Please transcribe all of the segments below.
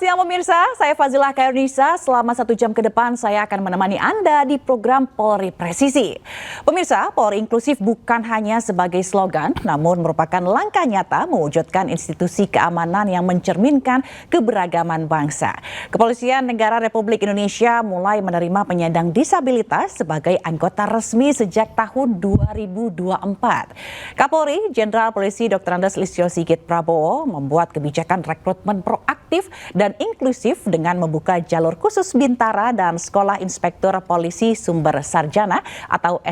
siang pemirsa, saya Fazila Khairunisa. Selama 1 jam ke depan saya akan menemani Anda di program Polri Presisi. Pemirsa, Polri inklusif bukan hanya sebagai slogan, namun merupakan langkah nyata mewujudkan institusi keamanan yang mencerminkan keberagaman bangsa. Kepolisian Negara Republik Indonesia mulai menerima penyandang disabilitas sebagai anggota resmi sejak tahun 2024. Kapolri Jenderal Polisi Dr. Andes Listio Sigit Prabowo membuat kebijakan rekrutmen proaktif dan inklusif dengan membuka jalur khusus Bintara dan Sekolah Inspektur Polisi Sumber Sarjana atau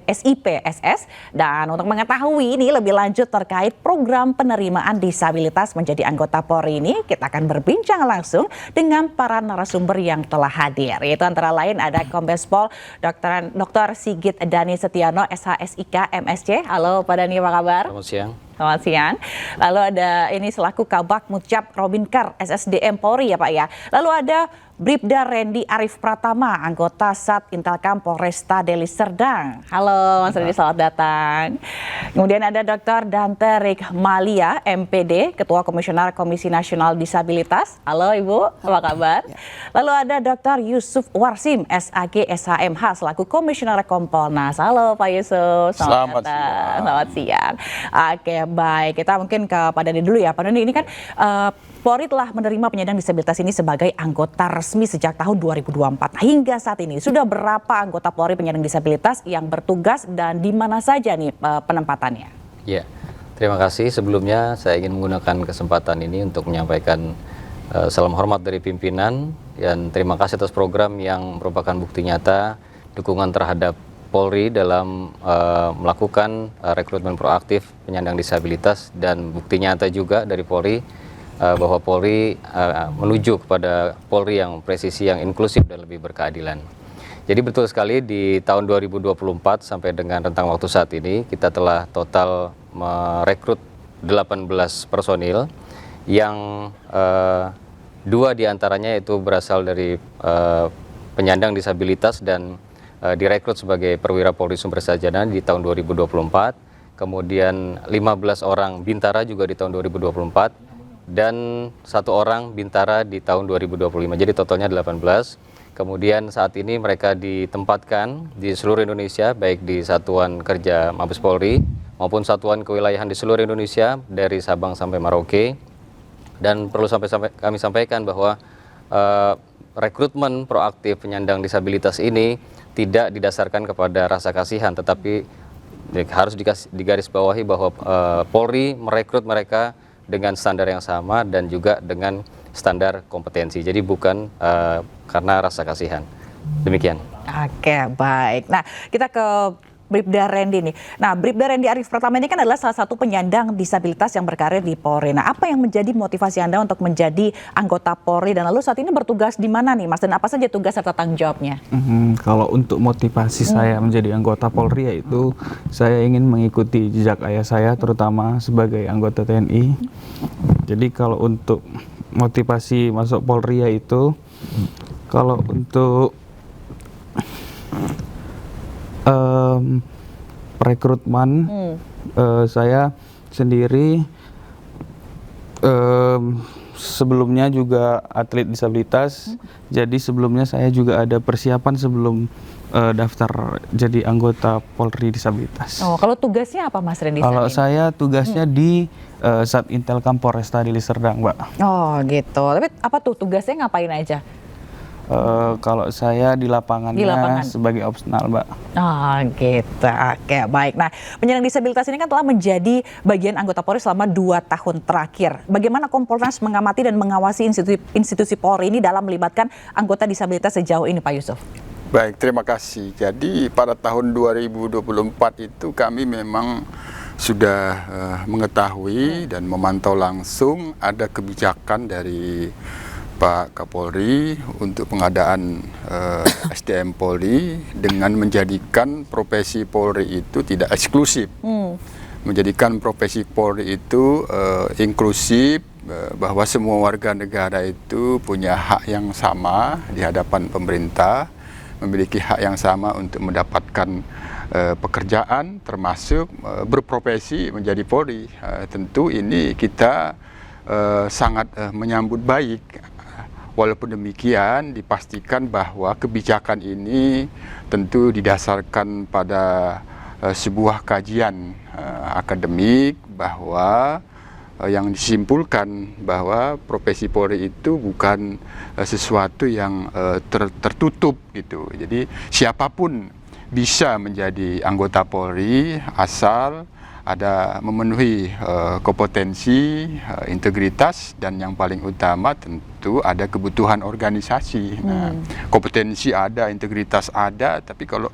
SIPSS. Dan untuk mengetahui ini lebih lanjut terkait program penerimaan disabilitas menjadi anggota Polri ini, kita akan berbincang langsung dengan para narasumber yang telah hadir. Yaitu antara lain ada Kombes Pol Dr. Sigit Dani Setiano, SHSIK MSC. Halo Pak Dani, apa kabar? Selamat siang. Selamat siang. Lalu ada ini selaku Kabak Mutjab Robinkar SSDM Polri ya Pak ya. Lalu ada Bribda Randy Arif Pratama, anggota Sat Intelkam Polresta Deli Serdang. Halo Mas Randy, selamat datang. Kemudian ada Dr. Dante Rikmalia, MPD, Ketua Komisioner Komisi Nasional Disabilitas. Halo Ibu, apa kabar? Lalu ada Dr. Yusuf Warsim, SAG SHMH, selaku Komisioner Kompolnas. Halo Pak Yusuf, selamat datang. Selamat siang. Oke, baik. Kita mungkin ke Pak Dani dulu ya. Pak Dani, ini kan Polri telah menerima penyandang disabilitas ini sebagai anggota resmi sejak tahun 2024. Hingga saat ini sudah berapa anggota Polri penyandang disabilitas yang bertugas dan di mana saja nih penempatannya? Ya, terima kasih. Sebelumnya saya ingin menggunakan kesempatan ini untuk menyampaikan salam hormat dari pimpinan dan terima kasih atas program yang merupakan bukti nyata dukungan terhadap Polri dalam melakukan rekrutmen proaktif penyandang disabilitas, dan bukti nyata juga dari Polri bahwa Polri menuju kepada Polri yang presisi, yang inklusif dan lebih berkeadilan. Jadi betul sekali di tahun 2024 sampai dengan rentang waktu saat ini kita telah total merekrut 18 personil yang 2 diantaranya itu berasal dari penyandang disabilitas dan direkrut sebagai perwira Polri Sumber Sarjana di tahun 2024. Kemudian 15 orang Bintara juga di tahun 2024. Dan 1 orang Bintara di tahun 2025, jadi totalnya 18. Kemudian saat ini mereka ditempatkan di seluruh Indonesia, baik di Satuan Kerja Mabes Polri maupun satuan kewilayahan di seluruh Indonesia dari Sabang sampai Merauke. Dan perlu kami sampaikan bahwa rekrutmen proaktif penyandang disabilitas ini tidak didasarkan kepada rasa kasihan, tetapi harus digarisbawahi bahwa Polri merekrut mereka dengan standar yang sama dan juga dengan standar kompetensi. Jadi bukan karena rasa kasihan. Demikian. Oke, baik. Nah, kita ke Bribda Randy nih. Nah, Bribda Randy Arif Pratama ini kan adalah salah satu penyandang disabilitas yang berkarir di Polri. Nah, apa yang menjadi motivasi Anda untuk menjadi anggota Polri, dan lalu saat ini bertugas di mana nih Mas, dan apa saja tugas serta tanggung jawabnya? Kalau untuk motivasi saya menjadi anggota Polri, yaitu saya ingin mengikuti jejak ayah saya, terutama sebagai anggota TNI. Jadi kalau untuk motivasi masuk Polri yaitu, kalau untuk rekrutmen, saya sendiri sebelumnya juga atlet disabilitas. Jadi sebelumnya saya juga ada persiapan sebelum daftar jadi anggota Polri disabilitas. Oh, kalau tugasnya apa Mas Randy? Kalau saya tugasnya di Sat Intelkam Polresta Deli Serdang, Mbak. Oh gitu. Tapi apa tuh tugasnya, ngapain aja? Kalau saya di lapangan sebagai opsional, Mbak. Oh gitu, oke baik. Nah, penyandang disabilitas ini kan telah menjadi bagian anggota Polri selama 2 tahun terakhir. Bagaimana Kompolnas mengamati dan mengawasi institusi Polri ini dalam melibatkan anggota disabilitas sejauh ini, Pak Yusuf? Baik, terima kasih. Jadi pada tahun 2024 itu kami memang sudah mengetahui dan memantau langsung ada kebijakan dari Pak Kapolri untuk pengadaan SDM Polri dengan menjadikan profesi Polri itu tidak eksklusif, menjadikan profesi Polri itu inklusif, bahwa semua warga negara itu punya hak yang sama di hadapan pemerintah, memiliki hak yang sama untuk mendapatkan pekerjaan, termasuk berprofesi menjadi Polri. Tentu ini kita sangat menyambut baik. walaupun demikian dipastikan bahwa kebijakan ini tentu didasarkan pada sebuah kajian akademik bahwa yang disimpulkan bahwa profesi Polri itu bukan sesuatu yang tertutup gitu. Jadi siapapun bisa menjadi anggota Polri asal ada memenuhi kompetensi, integritas, dan yang paling utama tentu ada kebutuhan organisasi. Nah, kompetensi ada, integritas ada, tapi kalau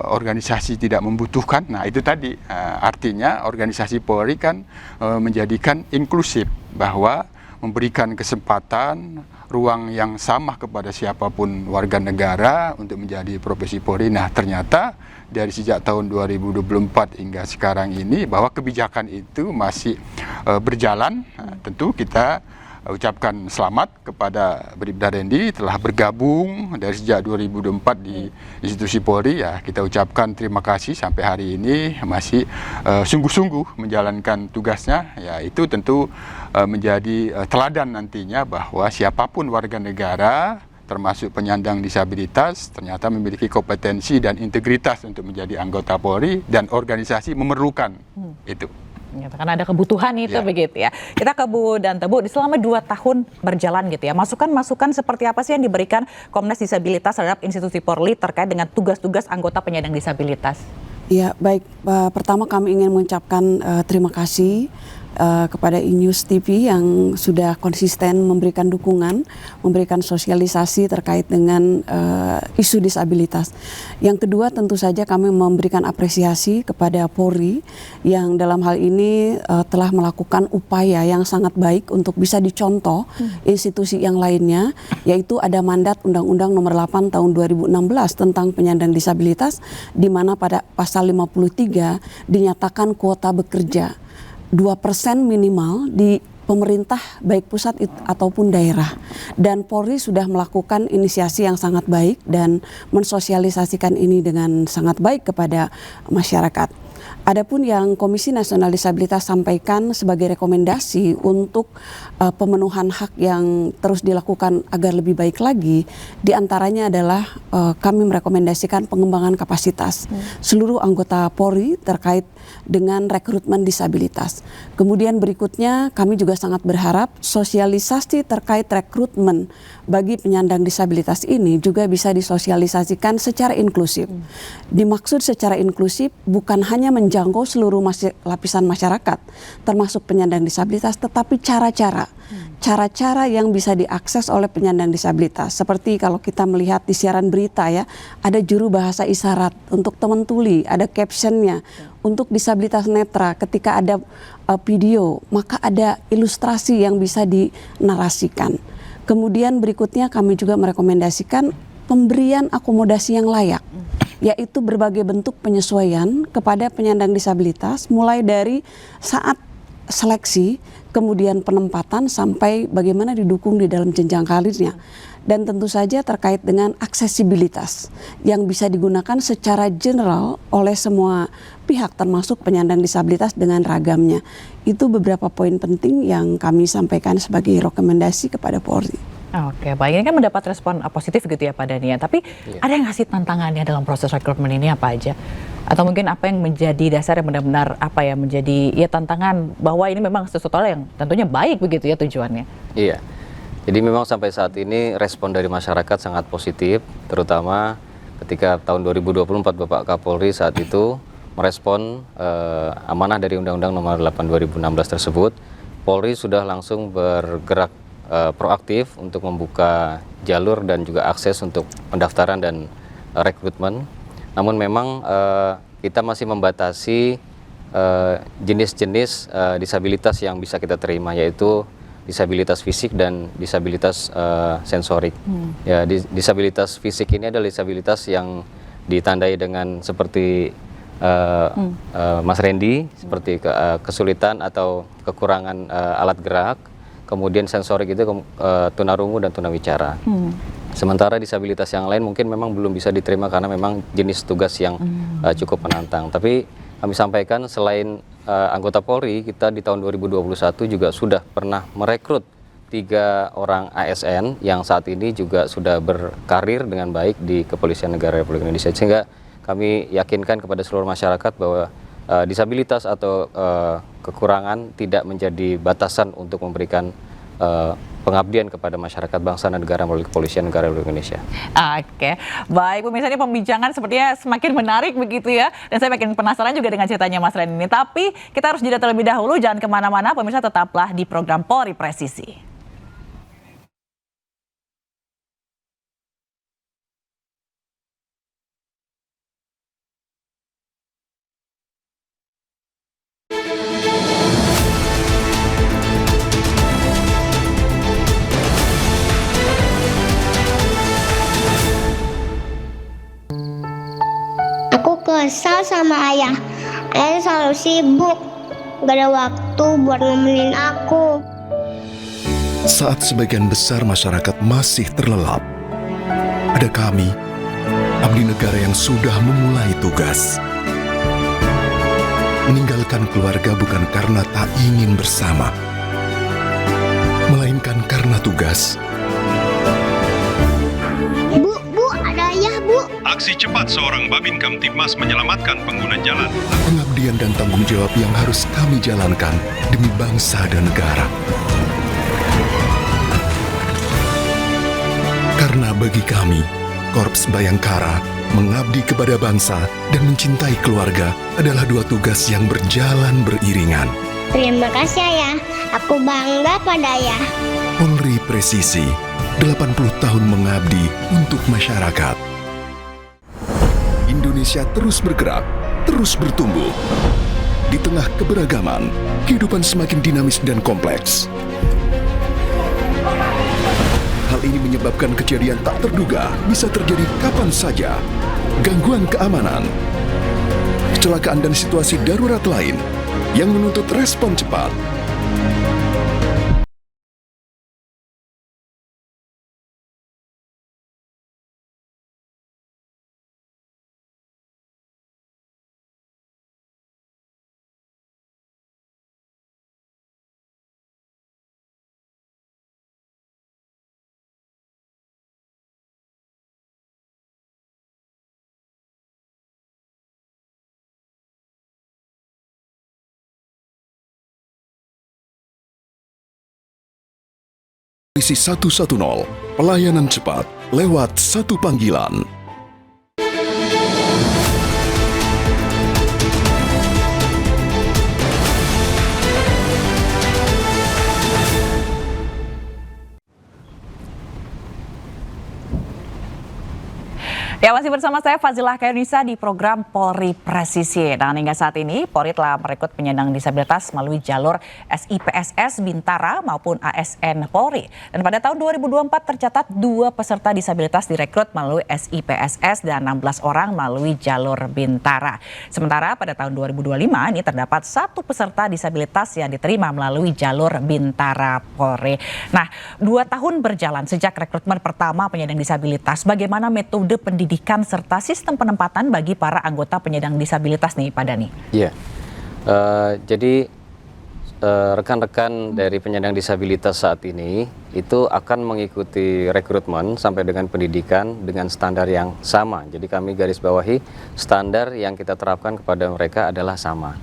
organisasi tidak membutuhkan, nah itu tadi artinya organisasi Polri kan menjadikan inklusif, bahwa memberikan kesempatan ruang yang sama kepada siapapun warga negara untuk menjadi profesi Polri. Nah, ternyata dari sejak tahun 2024 hingga sekarang ini bahwa kebijakan itu masih berjalan. Nah, tentu kita ucapkan selamat kepada Bribda Rendy telah bergabung dari sejak 2024 di institusi Polri. Ya, kita ucapkan terima kasih sampai hari ini masih sungguh-sungguh menjalankan tugasnya. Ya, itu tentu menjadi teladan nantinya bahwa siapapun warga negara termasuk penyandang disabilitas ternyata memiliki kompetensi dan integritas untuk menjadi anggota Polri, dan organisasi memerlukan itu. Karena ada kebutuhan itu begitu ya. Kita ke Bu Dante. Bu, selama 2 tahun berjalan gitu ya, masukan-masukan seperti apa sih yang diberikan Komnas Disabilitas terhadap institusi Polri terkait dengan tugas-tugas anggota penyandang disabilitas? Ya, baik. Pertama kami ingin mengucapkan terima kasih kepada iNews TV yang sudah konsisten memberikan dukungan, memberikan sosialisasi terkait dengan isu disabilitas. Yang kedua, tentu saja kami memberikan apresiasi kepada Polri yang dalam hal ini telah melakukan upaya yang sangat baik untuk bisa dicontoh institusi yang lainnya, yaitu ada mandat Undang-Undang Nomor 8 Tahun 2016 tentang penyandang disabilitas, di mana pada pasal 53 dinyatakan kuota bekerja 2% minimal di pemerintah baik pusat ataupun daerah. Dan Polri sudah melakukan inisiasi yang sangat baik dan mensosialisasikan ini dengan sangat baik kepada masyarakat. Adapun yang Komisi Nasional Disabilitas sampaikan sebagai rekomendasi untuk pemenuhan hak yang terus dilakukan agar lebih baik lagi, diantaranya adalah kami merekomendasikan pengembangan kapasitas seluruh anggota Polri terkait dengan rekrutmen disabilitas. Kemudian berikutnya kami juga sangat berharap sosialisasi terkait rekrutmen bagi penyandang disabilitas ini juga bisa disosialisasikan secara inklusif. Dimaksud secara inklusif bukan hanya menjangkau seluruh lapisan masyarakat, termasuk penyandang disabilitas, tetapi cara-cara yang bisa diakses oleh penyandang disabilitas. Seperti kalau kita melihat di siaran berita ya, ada juru bahasa isyarat untuk teman tuli, ada captionnya. Untuk disabilitas netra, ketika ada video, maka ada ilustrasi yang bisa dinarasikan. Kemudian berikutnya kami juga merekomendasikan pemberian akomodasi yang layak, yaitu berbagai bentuk penyesuaian kepada penyandang disabilitas, mulai dari saat seleksi, kemudian penempatan, sampai bagaimana didukung di dalam jenjang karirnya. Dan tentu saja terkait dengan aksesibilitas yang bisa digunakan secara general oleh semua pihak termasuk penyandang disabilitas dengan ragamnya. Itu beberapa poin penting yang kami sampaikan sebagai rekomendasi kepada Polri. Oke, baik. Ini kan mendapat respon positif gitu ya Pak Dania. Tapi ada yang ngasih tantangannya dalam proses rekrutmen ini apa aja? Atau mungkin apa yang menjadi dasar yang benar-benar menjadi tantangan bahwa ini memang sesuatu yang tentunya baik begitu ya tujuannya? Iya. Jadi memang sampai saat ini respon dari masyarakat sangat positif, terutama ketika tahun 2024 Bapak Kapolri saat itu merespon amanah dari Undang-Undang Nomor 8 2016 tersebut. Polri sudah langsung bergerak proaktif untuk membuka jalur dan juga akses untuk pendaftaran dan rekrutmen. Namun memang kita masih membatasi jenis-jenis disabilitas yang bisa kita terima, yaitu disabilitas fisik dan disabilitas sensorik. Ya, disabilitas fisik ini adalah disabilitas yang ditandai dengan seperti Mas Rendy, seperti kesulitan atau kekurangan alat gerak. Kemudian sensorik itu tunarungu dan tunawicara. Sementara disabilitas yang lain mungkin memang belum bisa diterima karena memang jenis tugas yang cukup menantang. Tapi kami sampaikan selain anggota Polri, kita di tahun 2021 juga sudah pernah merekrut 3 orang ASN yang saat ini juga sudah berkarir dengan baik di Kepolisian Negara Republik Indonesia, sehingga kami yakinkan kepada seluruh masyarakat bahwa disabilitas atau kekurangan tidak menjadi batasan untuk memberikan pengabdian kepada masyarakat bangsa dan negara melalui Kepolisian Negara Republik Indonesia. Oke, baik pemirsa, ini pembincangan sepertinya semakin menarik begitu ya. Dan saya makin penasaran juga dengan ceritanya Mas Ren ini. Tapi kita harus jeda terlebih dahulu, jangan kemana-mana pemirsa, tetaplah di program Polri Presisi. Aku kesal sama ayah. Ayah selalu sibuk, gak ada waktu buat nemenin aku. Saat sebagian besar masyarakat masih terlelap, ada kami, abdi negara yang sudah memulai tugas. Meninggalkan keluarga bukan karena tak ingin bersama, melainkan karena tugas. Bu, ada ayah, Bu. Aksi cepat seorang Babin Kamtibmas menyelamatkan pengguna jalan. Pengabdian dan tanggung jawab yang harus kami jalankan demi bangsa dan negara. Karena bagi kami, Korps Bayangkara, mengabdi kepada bangsa dan mencintai keluarga adalah 2 tugas yang berjalan beriringan. Terima kasih ayah, aku bangga pada ayah. Polri Presisi, 80 tahun mengabdi untuk masyarakat. Indonesia terus bergerak, terus bertumbuh. Di tengah keberagaman, kehidupan semakin dinamis dan kompleks. Hal ini menyebabkan kejadian tak terduga bisa terjadi kapan saja. Gangguan keamanan, kecelakaan dan situasi darurat lain yang menuntut respon cepat. Polisi 110, pelayanan cepat lewat satu panggilan. Ya, masih bersama saya Fazila Khairunisa di program Polri Presisi. Dan hingga saat ini Polri telah merekrut penyandang disabilitas melalui jalur SIPSS Bintara maupun ASN Polri. Dan pada tahun 2024 tercatat 2 peserta disabilitas direkrut melalui SIPSS dan 16 orang melalui jalur Bintara. Sementara pada tahun 2025 ini terdapat 1 peserta disabilitas yang diterima melalui jalur Bintara Polri. Nah, 2 tahun berjalan sejak rekrutmen pertama penyandang disabilitas, bagaimana metode pendidikan serta sistem penempatan bagi para anggota penyandang disabilitas nih Pak Dhani? Iya, jadi rekan-rekan dari penyandang disabilitas saat ini itu akan mengikuti rekrutmen sampai dengan pendidikan dengan standar yang sama. Jadi kami garis bawahi standar yang kita terapkan kepada mereka adalah sama.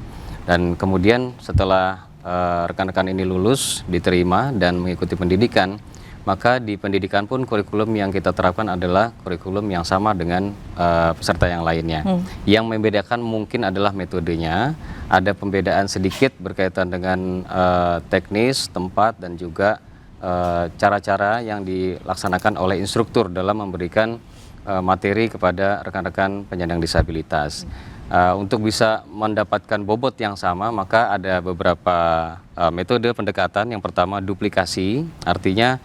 Dan kemudian setelah rekan-rekan ini lulus, diterima dan mengikuti pendidikan, maka di pendidikan pun kurikulum yang kita terapkan adalah kurikulum yang sama dengan peserta yang lainnya. Yang membedakan mungkin adalah metodenya, ada pembedaan sedikit berkaitan dengan teknis, tempat, dan juga cara-cara yang dilaksanakan oleh instruktur dalam memberikan materi kepada rekan-rekan penyandang disabilitas. Untuk bisa mendapatkan bobot yang sama, maka ada beberapa metode pendekatan. Yang pertama duplikasi, artinya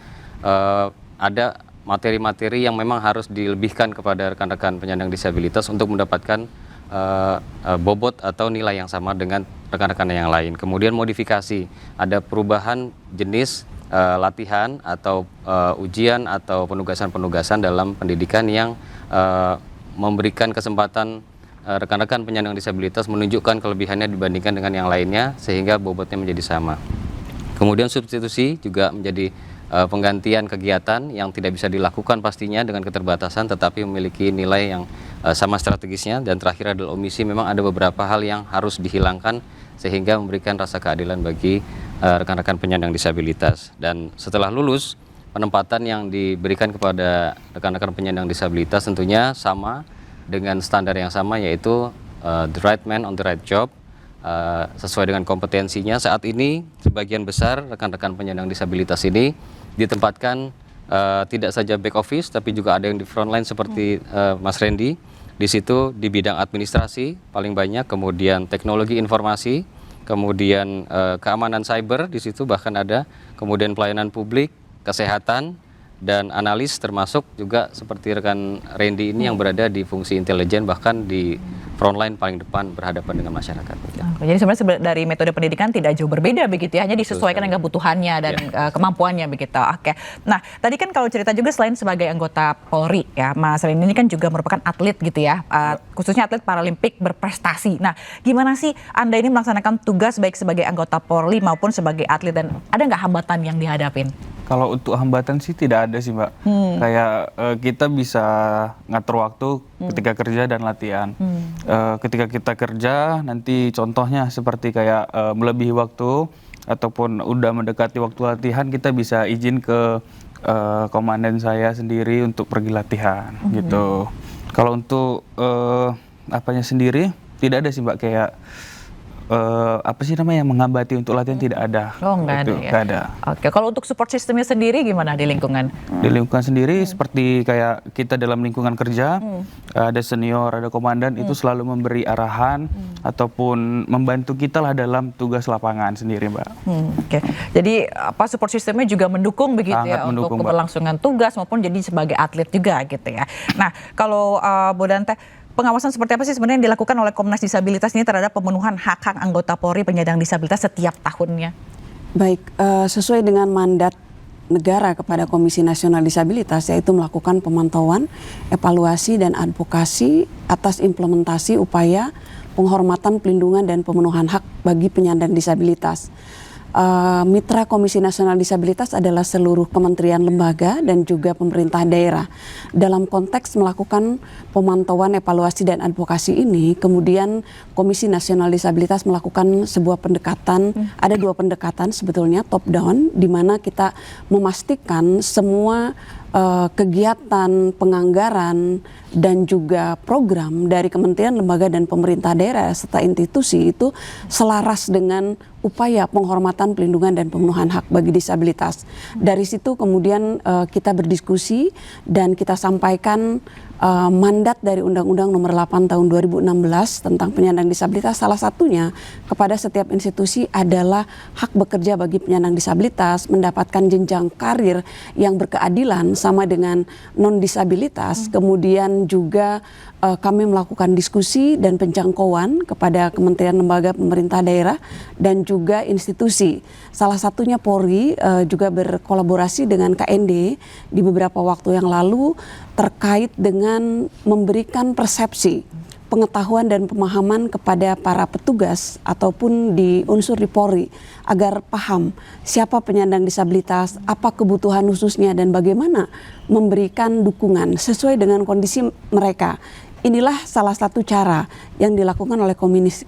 ada materi-materi yang memang harus dilebihkan kepada rekan-rekan penyandang disabilitas untuk mendapatkan bobot atau nilai yang sama dengan rekan-rekan yang lain. Kemudian modifikasi, ada perubahan jenis latihan atau ujian atau penugasan-penugasan dalam pendidikan yang memberikan kesempatan rekan-rekan penyandang disabilitas menunjukkan kelebihannya dibandingkan dengan yang lainnya sehingga bobotnya menjadi sama. Kemudian substitusi juga menjadi penggantian kegiatan yang tidak bisa dilakukan pastinya dengan keterbatasan tetapi memiliki nilai yang sama strategisnya. Dan terakhir adalah omisi, memang ada beberapa hal yang harus dihilangkan sehingga memberikan rasa keadilan bagi rekan-rekan penyandang disabilitas. Dan setelah lulus, penempatan yang diberikan kepada rekan-rekan penyandang disabilitas tentunya sama dengan standar yang sama, yaitu the right man on the right job, sesuai dengan kompetensinya. Saat ini sebagian besar rekan-rekan penyandang disabilitas ini ditempatkan tidak saja back office tapi juga ada yang di front line seperti Mas Randy. Di situ di bidang administrasi paling banyak, kemudian teknologi informasi, kemudian keamanan cyber di situ bahkan ada, kemudian pelayanan publik, kesehatan, dan analis, termasuk juga seperti rekan Randy ini yang berada di fungsi intelijen bahkan di frontline paling depan berhadapan dengan masyarakat. Jadi sebenarnya dari metode pendidikan tidak jauh berbeda begitu ya, hanya disesuaikan dengan kebutuhannya dan kemampuannya begitu. Oke. Nah, tadi kan kalau cerita juga selain sebagai anggota Polri ya, Mas Randy ini kan juga merupakan atlet gitu ya, khususnya atlet Paralimpik berprestasi. Nah, gimana sih Anda ini melaksanakan tugas baik sebagai anggota Polri maupun sebagai atlet, dan ada nggak hambatan yang dihadapin? Kalau untuk hambatan sih tidak ada sih, Mbak. Kayak kita bisa ngatur waktu ketika kerja dan latihan. Ketika kita kerja, nanti contohnya seperti kayak melebihi waktu ataupun udah mendekati waktu latihan, kita bisa izin ke komandan saya sendiri untuk pergi latihan gitu. Kalau untuk apanya sendiri tidak ada sih, Mbak, kayak apa sih namanya, menghambati untuk latihan tidak ada. Oh, nggak ada ya? Nggak ada. Oke, kalau untuk support sistemnya sendiri gimana di lingkungan? Di lingkungan sendiri seperti kayak kita dalam lingkungan kerja, ada senior, ada komandan, itu selalu memberi arahan ataupun membantu kita lah dalam tugas lapangan sendiri, Mbak. Oke, jadi apa support sistemnya juga mendukung begitu. Sangat ya mendukung, untuk keberlangsungan tugas maupun jadi sebagai atlet juga gitu ya. Nah, kalau Bu Dante, pengawasan seperti apa sih sebenarnya yang dilakukan oleh Komnas Disabilitas ini terhadap pemenuhan hak-hak anggota Polri penyandang disabilitas setiap tahunnya? Baik, sesuai dengan mandat negara kepada Komisi Nasional Disabilitas, yaitu melakukan pemantauan, evaluasi, dan advokasi atas implementasi upaya penghormatan, pelindungan, dan pemenuhan hak bagi penyandang disabilitas. Mitra Komisi Nasional Disabilitas adalah seluruh kementerian, lembaga, dan juga pemerintah daerah. Dalam konteks melakukan pemantauan, evaluasi, dan advokasi ini, kemudian Komisi Nasional Disabilitas melakukan sebuah pendekatan, ada dua pendekatan sebetulnya, top down, di mana kita memastikan semua kegiatan, penganggaran, dan juga program dari kementerian, lembaga, dan pemerintah daerah serta institusi itu selaras dengan upaya penghormatan, pelindungan, dan pemenuhan hak bagi disabilitas. Dari situ kemudian kita berdiskusi dan kita sampaikan mandat dari Undang-Undang Nomor 8 Tahun 2016 tentang penyandang disabilitas. Salah satunya kepada setiap institusi adalah hak bekerja bagi penyandang disabilitas, mendapatkan jenjang karir yang berkeadilan sama dengan non-disabilitas. Kemudian juga kami melakukan diskusi dan penjangkauan kepada kementerian, lembaga, pemerintah daerah, dan juga institusi. Salah satunya Polri juga berkolaborasi dengan KND di beberapa waktu yang lalu terkait dengan memberikan persepsi, pengetahuan, dan pemahaman kepada para petugas ataupun di unsur di Polri agar paham siapa penyandang disabilitas, apa kebutuhan khususnya, dan bagaimana memberikan dukungan sesuai dengan kondisi mereka. Inilah salah satu cara yang dilakukan oleh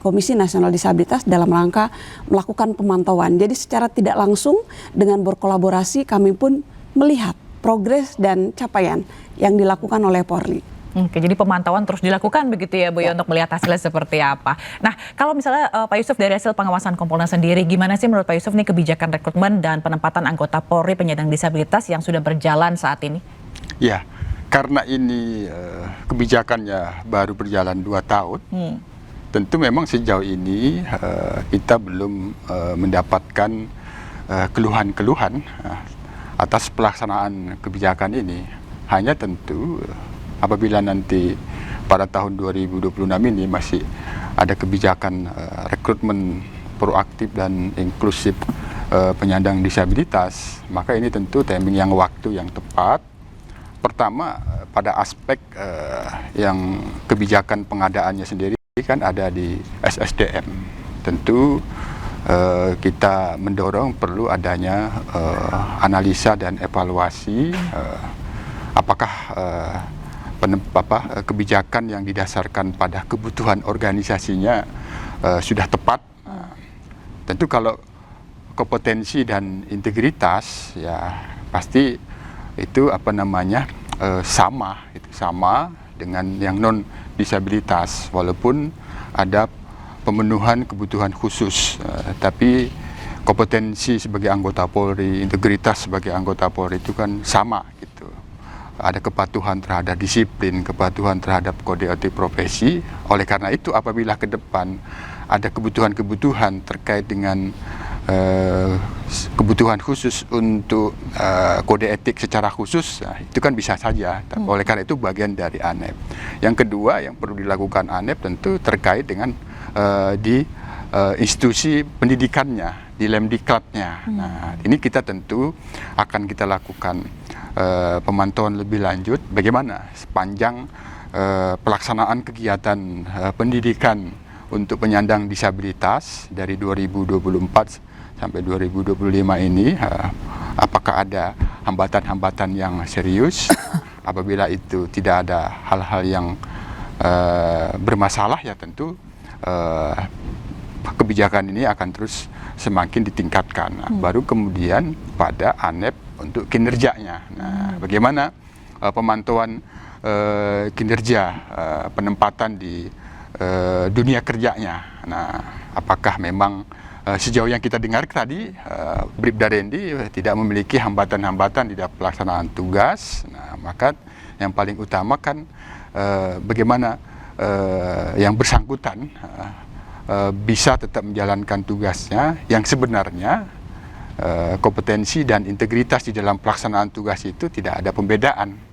Komisi Nasional Disabilitas dalam rangka melakukan pemantauan. Jadi secara tidak langsung dengan berkolaborasi kami pun melihat progres dan capaian yang dilakukan oleh Polri. Oke, jadi pemantauan terus dilakukan begitu ya Bu ya, untuk melihat hasilnya seperti apa. Nah, kalau misalnya Pak Yusuf, dari hasil pengawasan Kompolnas sendiri, gimana sih menurut Pak Yusuf nih kebijakan rekrutmen dan penempatan anggota Polri penyandang disabilitas yang sudah berjalan saat ini? Ya, karena ini kebijakannya baru berjalan 2 tahun, tentu memang sejauh ini kita belum mendapatkan keluhan-keluhan atas pelaksanaan kebijakan ini. Hanya tentu apabila nanti pada tahun 2026 ini masih ada kebijakan rekrutmen proaktif dan inklusif penyandang disabilitas, maka ini tentu timing yang waktu yang tepat. Pertama, pada aspek yang kebijakan pengadaannya sendiri kan ada di SSDM. Tentu kita mendorong perlu adanya analisa dan evaluasi apakah kebijakan yang didasarkan pada kebutuhan organisasinya sudah tepat. Tentu kalau kompetensi dan integritas ya pasti itu sama dengan yang non disabilitas walaupun ada pemenuhan kebutuhan khusus, tapi kompetensi sebagai anggota Polri, integritas sebagai anggota Polri itu kan sama gitu. Ada kepatuhan terhadap disiplin, kepatuhan terhadap kode etik profesi. Oleh karena itu apabila ke depan ada kebutuhan-kebutuhan terkait dengan kebutuhan khusus untuk kode etik secara khusus, itu kan bisa saja. Oleh karena itu bagian dari ANEP. Yang kedua yang perlu dilakukan ANEP tentu terkait dengan di institusi pendidikannya, di Lemdiklatnya. Nah, ini kita tentu akan kita lakukan pemantauan lebih lanjut bagaimana sepanjang pelaksanaan kegiatan pendidikan untuk penyandang disabilitas dari 2024 sampai 2025 ini, apakah ada hambatan-hambatan yang serius? Apabila itu tidak ada hal-hal yang bermasalah, ya tentu kebijakan ini akan terus semakin ditingkatkan. Baru kemudian pada ANEP untuk kinerjanya. Nah, bagaimana pemantauan kinerja penempatan di dunia kerjanya. Nah, apakah memang sejauh yang kita dengar tadi, Bribda Rendi tidak memiliki hambatan-hambatan di dalam pelaksanaan tugas. Nah, maka yang paling utama kan bagaimana yang bersangkutan bisa tetap menjalankan tugasnya yang sebenarnya kompetensi dan integritas di dalam pelaksanaan tugas itu tidak ada pembedaan.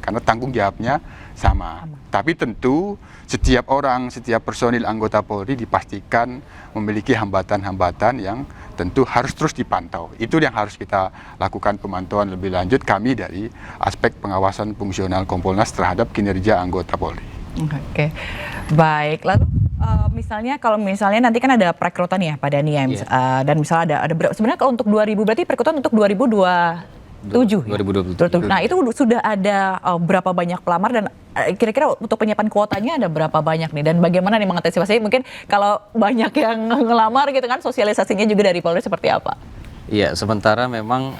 Karena tanggung jawabnya sama. Tapi tentu setiap orang, setiap personil anggota Polri dipastikan memiliki hambatan-hambatan yang tentu harus terus dipantau. Itu yang harus kita lakukan pemantauan lebih lanjut kami dari aspek pengawasan fungsional Kompolnas terhadap kinerja anggota Polri. Oke, baik. Lalu misalnya kalau nanti kan ada perekrutan ya Pak Dhani ya, dan misalnya ada sebenarnya kalau untuk 2000 berarti perekrutan untuk 2027. Nah itu sudah ada berapa banyak pelamar dan kira-kira untuk penyiapan kuotanya ada berapa banyak nih, dan bagaimana nih mengantisipasi mungkin kalau banyak yang ngelamar gitu kan, sosialisasinya juga dari Polri seperti apa? Iya, sementara memang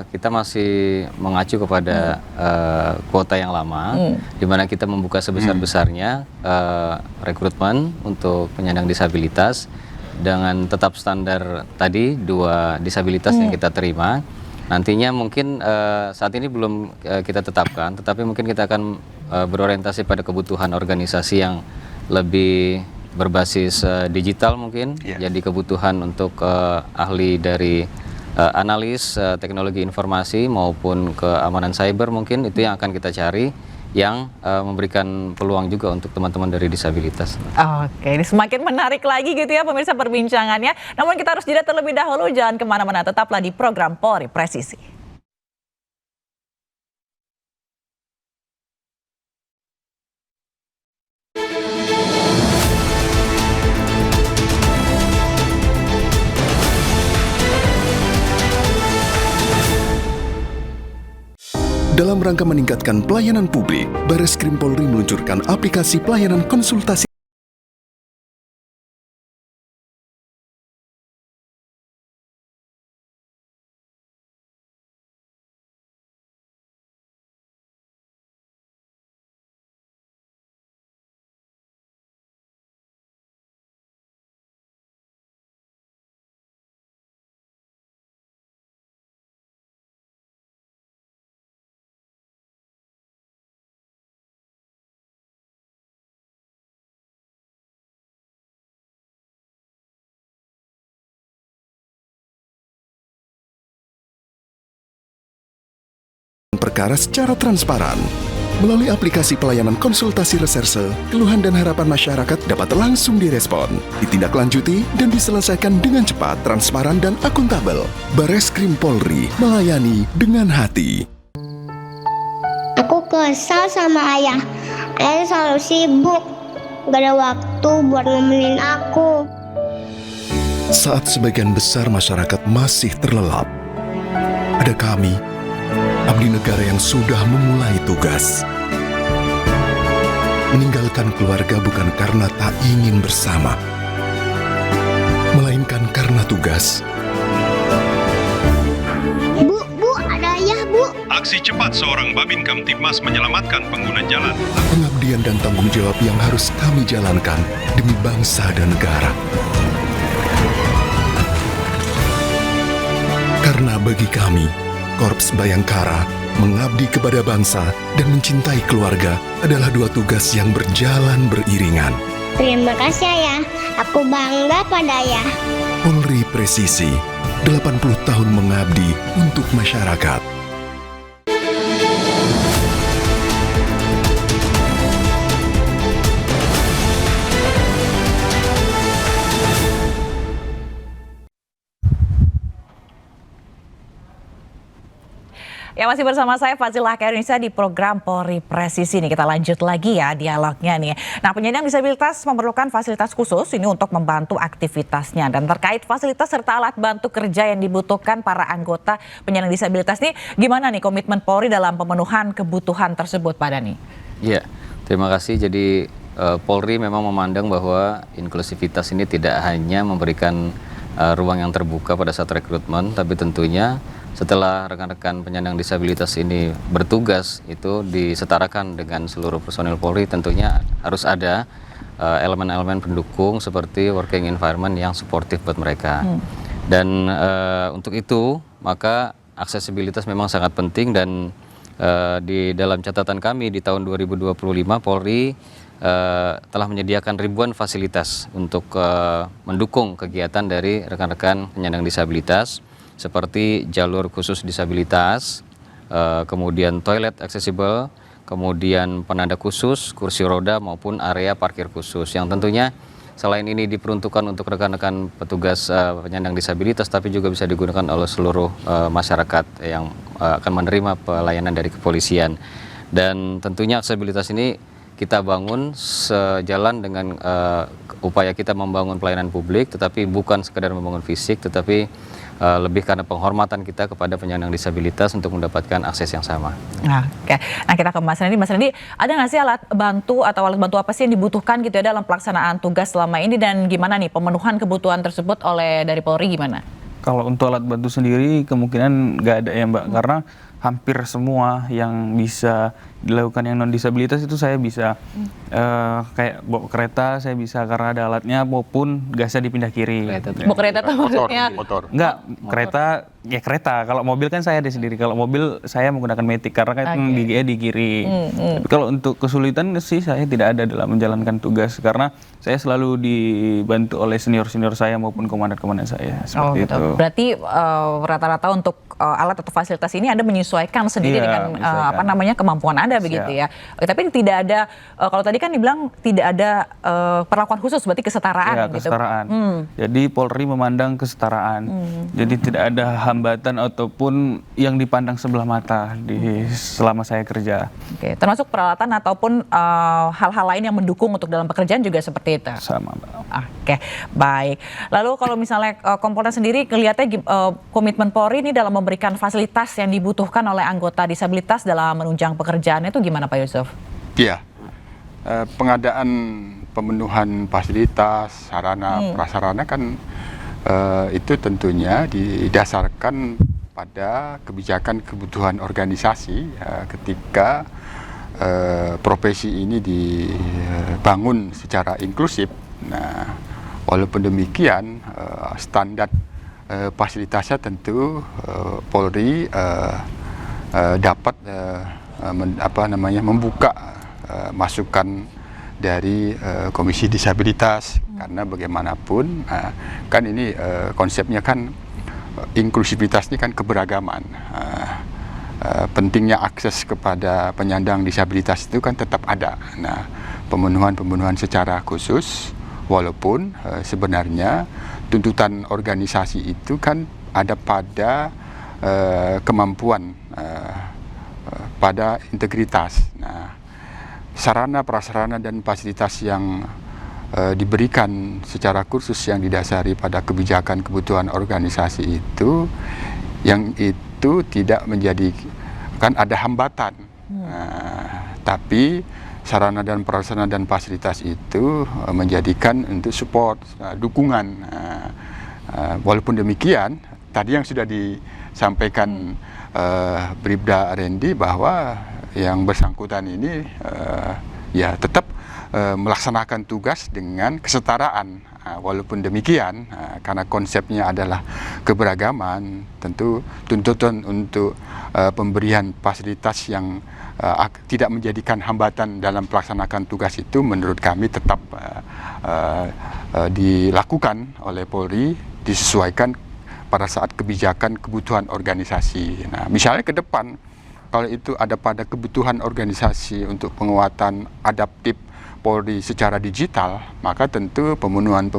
kita masih mengacu kepada kuota yang lama, di mana kita membuka sebesar-besarnya rekrutmen untuk penyandang disabilitas dengan tetap standar tadi 2 disabilitas yang kita terima. Nantinya mungkin saat ini belum kita tetapkan, tetapi mungkin kita akan berorientasi pada kebutuhan organisasi yang lebih berbasis digital mungkin. Jadi kebutuhan untuk ahli dari analis teknologi informasi maupun keamanan cyber mungkin itu yang akan kita cari, yang memberikan peluang juga untuk teman-teman dari disabilitas. Oke, ini semakin menarik lagi gitu ya pemirsa perbincangannya. Namun kita harus jeda terlebih dahulu, jangan kemana-mana, tetaplah di program Polri Presisi. Dalam rangka meningkatkan pelayanan publik, Bareskrim Polri meluncurkan aplikasi pelayanan konsultasi perkara secara transparan. Melalui aplikasi pelayanan konsultasi reserse, keluhan dan harapan masyarakat dapat langsung direspon, ditindaklanjuti, dan diselesaikan dengan cepat, transparan, dan akuntabel. Bareskrim Polri, melayani dengan hati. Aku kesal sama ayah. Ayah selalu sibuk, gak ada waktu buat nemenin aku. Saat sebagian besar masyarakat masih terlelap, ada kami, abdi negara yang sudah memulai tugas. Meninggalkan keluarga bukan karena tak ingin bersama, melainkan karena tugas. Bu, ada ayah, Bu. Aksi cepat seorang Babin Kamtibmas menyelamatkan pengguna jalan. Pengabdian dan tanggung jawab yang harus kami jalankan demi bangsa dan negara. Karena bagi kami, Korps Bayangkara, mengabdi kepada bangsa dan mencintai keluarga adalah dua tugas yang berjalan beriringan. Terima kasih ayah, aku bangga pada ayah. Polri Presisi, 80 tahun mengabdi untuk masyarakat. Ya, masih bersama saya Fazila Khairunisa di program Polri Presisi. Ini kita lanjut lagi ya dialognya nih. Nah, penyandang disabilitas memerlukan fasilitas khusus ini untuk membantu aktivitasnya. Dan terkait fasilitas serta alat bantu kerja yang dibutuhkan para anggota penyandang disabilitas ini, gimana nih komitmen Polri dalam pemenuhan kebutuhan tersebut, Pak Dhani? Iya, terima kasih. Jadi Polri memang memandang bahwa inklusivitas ini tidak hanya memberikan ruang yang terbuka pada saat rekrutmen, tapi tentunya setelah rekan-rekan penyandang disabilitas ini bertugas itu disetarakan dengan seluruh personil Polri, tentunya harus ada elemen-elemen pendukung seperti working environment yang suportif buat mereka. Dan untuk itu maka aksesibilitas memang sangat penting, dan di dalam catatan kami di tahun 2025 Polri telah menyediakan ribuan fasilitas untuk mendukung kegiatan dari rekan-rekan penyandang disabilitas, seperti jalur khusus disabilitas, kemudian toilet accessible, kemudian penanda khusus, kursi roda maupun area parkir khusus, yang tentunya selain ini diperuntukkan untuk rekan-rekan petugas penyandang disabilitas, tapi juga bisa digunakan oleh seluruh masyarakat yang akan menerima pelayanan dari kepolisian. Dan tentunya aksesibilitas ini kita bangun sejalan dengan upaya kita membangun pelayanan publik, tetapi bukan sekedar membangun fisik, tetapi lebih karena penghormatan kita kepada penyandang disabilitas untuk mendapatkan akses yang sama. Nah, oke. Nah, kita ke Mas Randy. Mas Randy, ada nggak sih alat bantu atau alat bantu apa sih yang dibutuhkan gitu ya dalam pelaksanaan tugas selama ini, dan gimana nih pemenuhan kebutuhan tersebut oleh dari Polri gimana? Kalau untuk alat bantu sendiri kemungkinan nggak ada ya Mbak, karena hampir semua yang bisa dilakukan yang non disabilitas itu saya bisa, kayak bawa kereta saya bisa karena ada alatnya, maupun gasnya dipindah kiri. Bawa kereta tuh maksudnya? Motor. Enggak, kereta ya kereta. Kalau mobil kan saya ada sendiri. Kalau mobil saya menggunakan Matic karena kan giginya di kiri. Tapi kalau untuk kesulitan sih saya tidak ada dalam menjalankan tugas, karena saya selalu dibantu oleh senior-senior saya maupun komandan-komandan saya. Seperti itu. Berarti rata-rata untuk alat atau fasilitas ini Anda menyesuaikan sendiri dengan kemampuan Anda begitu ya. Tapi tidak ada, kalau tadi kan dibilang tidak ada perlakuan khusus, berarti kesetaraan gitu. Kesetaraan. Jadi Polri memandang kesetaraan. Jadi tidak ada hambatan ataupun yang dipandang sebelah mata selama saya kerja. Oke, termasuk peralatan ataupun hal-hal lain yang mendukung untuk dalam pekerjaan juga seperti itu. Sama, Mbak. Oke, baik. Lalu kalau misalnya Kompolnas sendiri kelihatannya komitmen Polri ini dalam memberikan fasilitas yang dibutuhkan oleh anggota disabilitas dalam menunjang pekerjaannya itu gimana Pak Yusuf? Iya, pengadaan pemenuhan fasilitas, sarana, prasarana kan itu tentunya didasarkan pada kebijakan kebutuhan organisasi ketika profesi ini dibangun secara inklusif. Nah, walaupun demikian standar fasilitasnya tentu Polri dapat membuka masukan dari Komisi Disabilitas, karena bagaimanapun kan ini konsepnya kan inklusivitas ini kan keberagaman. Pentingnya akses kepada penyandang disabilitas itu kan tetap ada. Nah, pemenuhan secara khusus, walaupun sebenarnya tuntutan organisasi itu kan ada pada kemampuan, pada integritas. Nah, sarana, prasarana dan fasilitas yang diberikan secara kursus yang didasari pada kebijakan kebutuhan organisasi itu, yang itu tidak menjadi, kan ada hambatan, tapi sarana dan prasarana dan fasilitas itu menjadikan untuk support, dukungan. Walaupun demikian, tadi yang sudah disampaikan Bribda Arendi bahwa yang bersangkutan ini ya tetap melaksanakan tugas dengan kesetaraan. Walaupun demikian, karena konsepnya adalah keberagaman, tentu tuntutan untuk pemberian fasilitas yang tidak menjadikan hambatan dalam pelaksanakan tugas itu menurut kami tetap dilakukan oleh Polri, disesuaikan pada saat kebijakan kebutuhan organisasi. Nah, misalnya ke depan, kalau itu ada pada kebutuhan organisasi untuk penguatan adaptif Polri secara digital, maka tentu pemenuhan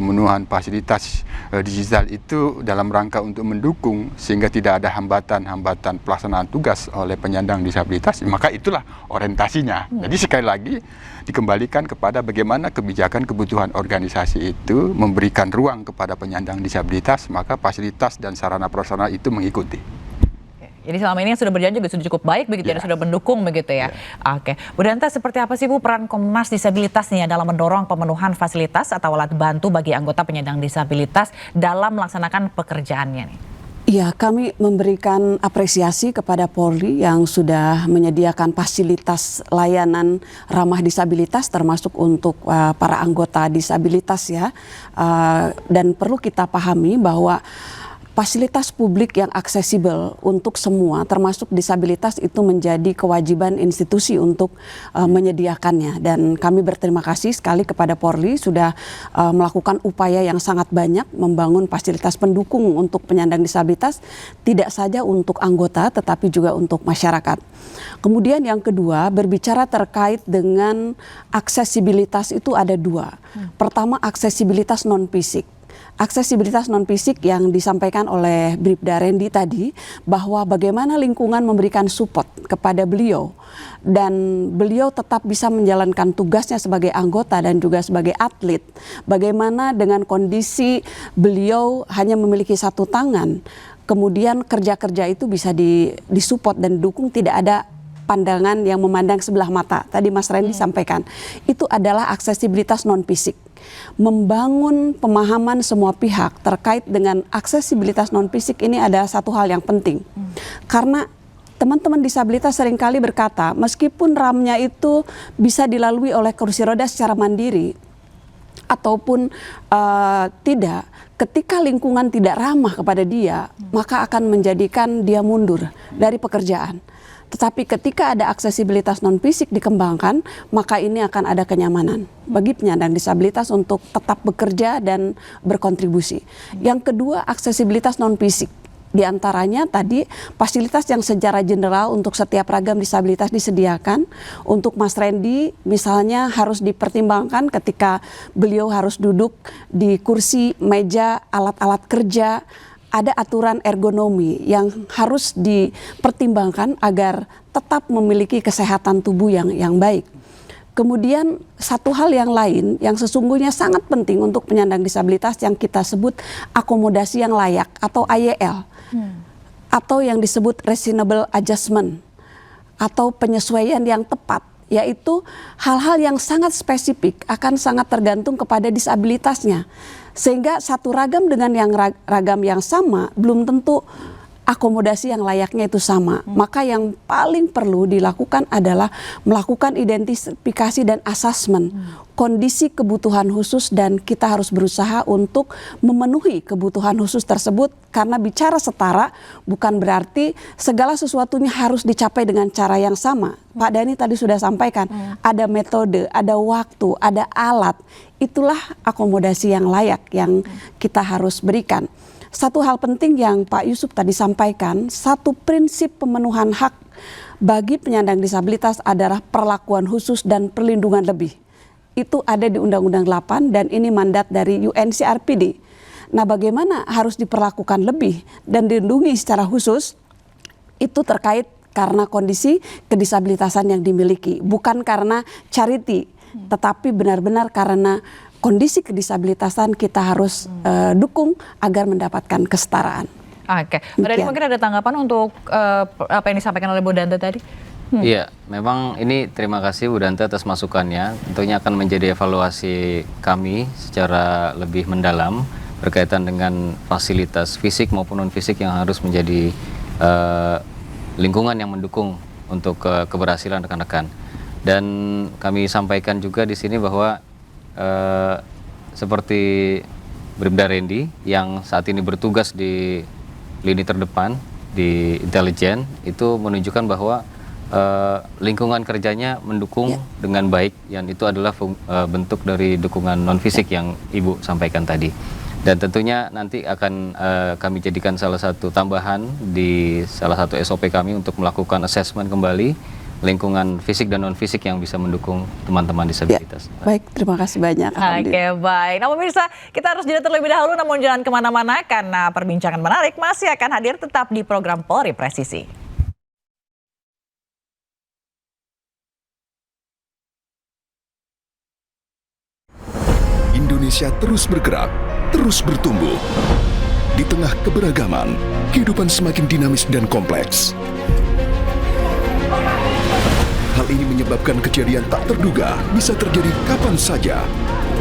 fasilitas digital itu dalam rangka untuk mendukung sehingga tidak ada hambatan-hambatan pelaksanaan tugas oleh penyandang disabilitas, maka itulah orientasinya. Jadi sekali lagi dikembalikan kepada bagaimana kebijakan kebutuhan organisasi itu memberikan ruang kepada penyandang disabilitas, maka fasilitas dan sarana prasarana itu mengikuti. Jadi selama ini yang sudah berjalan juga sudah cukup baik begitu ya, sudah mendukung begitu ya. Oke, Bu Danta, seperti apa sih Bu peran Komnas Disabilitas nih ya dalam mendorong pemenuhan fasilitas atau alat bantu bagi anggota penyandang disabilitas dalam melaksanakan pekerjaannya nih? Ya, kami memberikan apresiasi kepada Polri yang sudah menyediakan fasilitas layanan ramah disabilitas termasuk untuk para anggota disabilitas ya. Dan perlu kita pahami bahwa fasilitas publik yang aksesibel untuk semua, termasuk disabilitas, itu menjadi kewajiban institusi untuk menyediakannya. Dan kami berterima kasih sekali kepada Polri sudah melakukan upaya yang sangat banyak membangun fasilitas pendukung untuk penyandang disabilitas, tidak saja untuk anggota tetapi juga untuk masyarakat. Kemudian yang kedua, berbicara terkait dengan aksesibilitas itu ada dua. Pertama, aksesibilitas non-fisik. Aksesibilitas non-fisik yang disampaikan oleh Bribda Arendi tadi, bahwa bagaimana lingkungan memberikan support kepada beliau dan beliau tetap bisa menjalankan tugasnya sebagai anggota dan juga sebagai atlet. Bagaimana dengan kondisi beliau hanya memiliki satu tangan, kemudian kerja-kerja itu bisa disupport dan didukung, tidak ada pandangan yang memandang sebelah mata. Tadi Mas Randy sampaikan, itu adalah aksesibilitas non-fisik. Membangun pemahaman semua pihak terkait dengan aksesibilitas non-fisik ini adalah satu hal yang penting. Karena teman-teman disabilitas seringkali berkata, meskipun RAM-nya itu bisa dilalui oleh kursi roda secara mandiri, ataupun tidak, ketika lingkungan tidak ramah kepada dia, maka akan menjadikan dia mundur dari pekerjaan. Tetapi ketika ada aksesibilitas non-fisik dikembangkan, maka ini akan ada kenyamanan bagi penyandang disabilitas untuk tetap bekerja dan berkontribusi. Yang kedua, aksesibilitas non-fisik. Di antaranya tadi fasilitas yang secara general untuk setiap ragam disabilitas disediakan. Untuk Mas Randy misalnya harus dipertimbangkan ketika beliau harus duduk di kursi, meja, alat-alat kerja. Ada aturan ergonomi yang harus dipertimbangkan agar tetap memiliki kesehatan tubuh yang baik. Kemudian satu hal yang lain yang sesungguhnya sangat penting untuk penyandang disabilitas yang kita sebut akomodasi yang layak atau AYL. Atau yang disebut reasonable adjustment atau penyesuaian yang tepat, yaitu hal-hal yang sangat spesifik akan sangat tergantung kepada disabilitasnya. Sehingga satu ragam dengan yang ragam yang sama belum tentu akomodasi yang layaknya itu sama. Maka yang paling perlu dilakukan adalah melakukan identifikasi dan asesmen kondisi kebutuhan khusus, dan kita harus berusaha untuk memenuhi kebutuhan khusus tersebut. Karena bicara setara bukan berarti segala sesuatunya harus dicapai dengan cara yang sama. Pak Dhani tadi sudah sampaikan, ada metode, ada waktu, ada alat. Itulah akomodasi yang layak yang kita harus berikan. Satu hal penting yang Pak Yusuf tadi sampaikan, satu prinsip pemenuhan hak bagi penyandang disabilitas adalah perlakuan khusus dan perlindungan lebih. Itu ada di Undang-Undang 8 dan ini mandat dari UNCRPD. Nah, bagaimana harus diperlakukan lebih dan dilindungi secara khusus, itu terkait karena kondisi kedisabilitasan yang dimiliki. Bukan karena charity, tetapi benar-benar karena kondisi kedisabilitasan kita harus dukung agar mendapatkan kesetaraan. Oke, Mbak Dani mungkin ada tanggapan untuk apa yang disampaikan oleh Bu Dante tadi? Iya, memang ini terima kasih Bu Dante atas masukannya. Tentunya akan menjadi evaluasi kami secara lebih mendalam berkaitan dengan fasilitas fisik maupun non fisik yang harus menjadi lingkungan yang mendukung untuk keberhasilan rekan-rekan. Dan kami sampaikan juga di sini bahwa seperti Bribda Randy yang saat ini bertugas di lini terdepan di intelijen, itu menunjukkan bahwa lingkungan kerjanya mendukung dengan baik, yang itu adalah bentuk dari dukungan non fisik yang Ibu sampaikan tadi. Dan tentunya nanti akan kami jadikan salah satu tambahan di salah satu SOP kami untuk melakukan assessment kembali lingkungan fisik dan non fisik yang bisa mendukung teman-teman disabilitas. Ya, baik, terima kasih banyak. Oke, baik. Nah pemirsa, kita harus jeda terlebih dahulu, namun jangan kemana-mana karena perbincangan menarik masih akan hadir tetap di program Polri Presisi. Indonesia terus bergerak, terus bertumbuh. Di tengah keberagaman, kehidupan semakin dinamis dan kompleks. Hal ini menyebabkan kejadian tak terduga bisa terjadi kapan saja.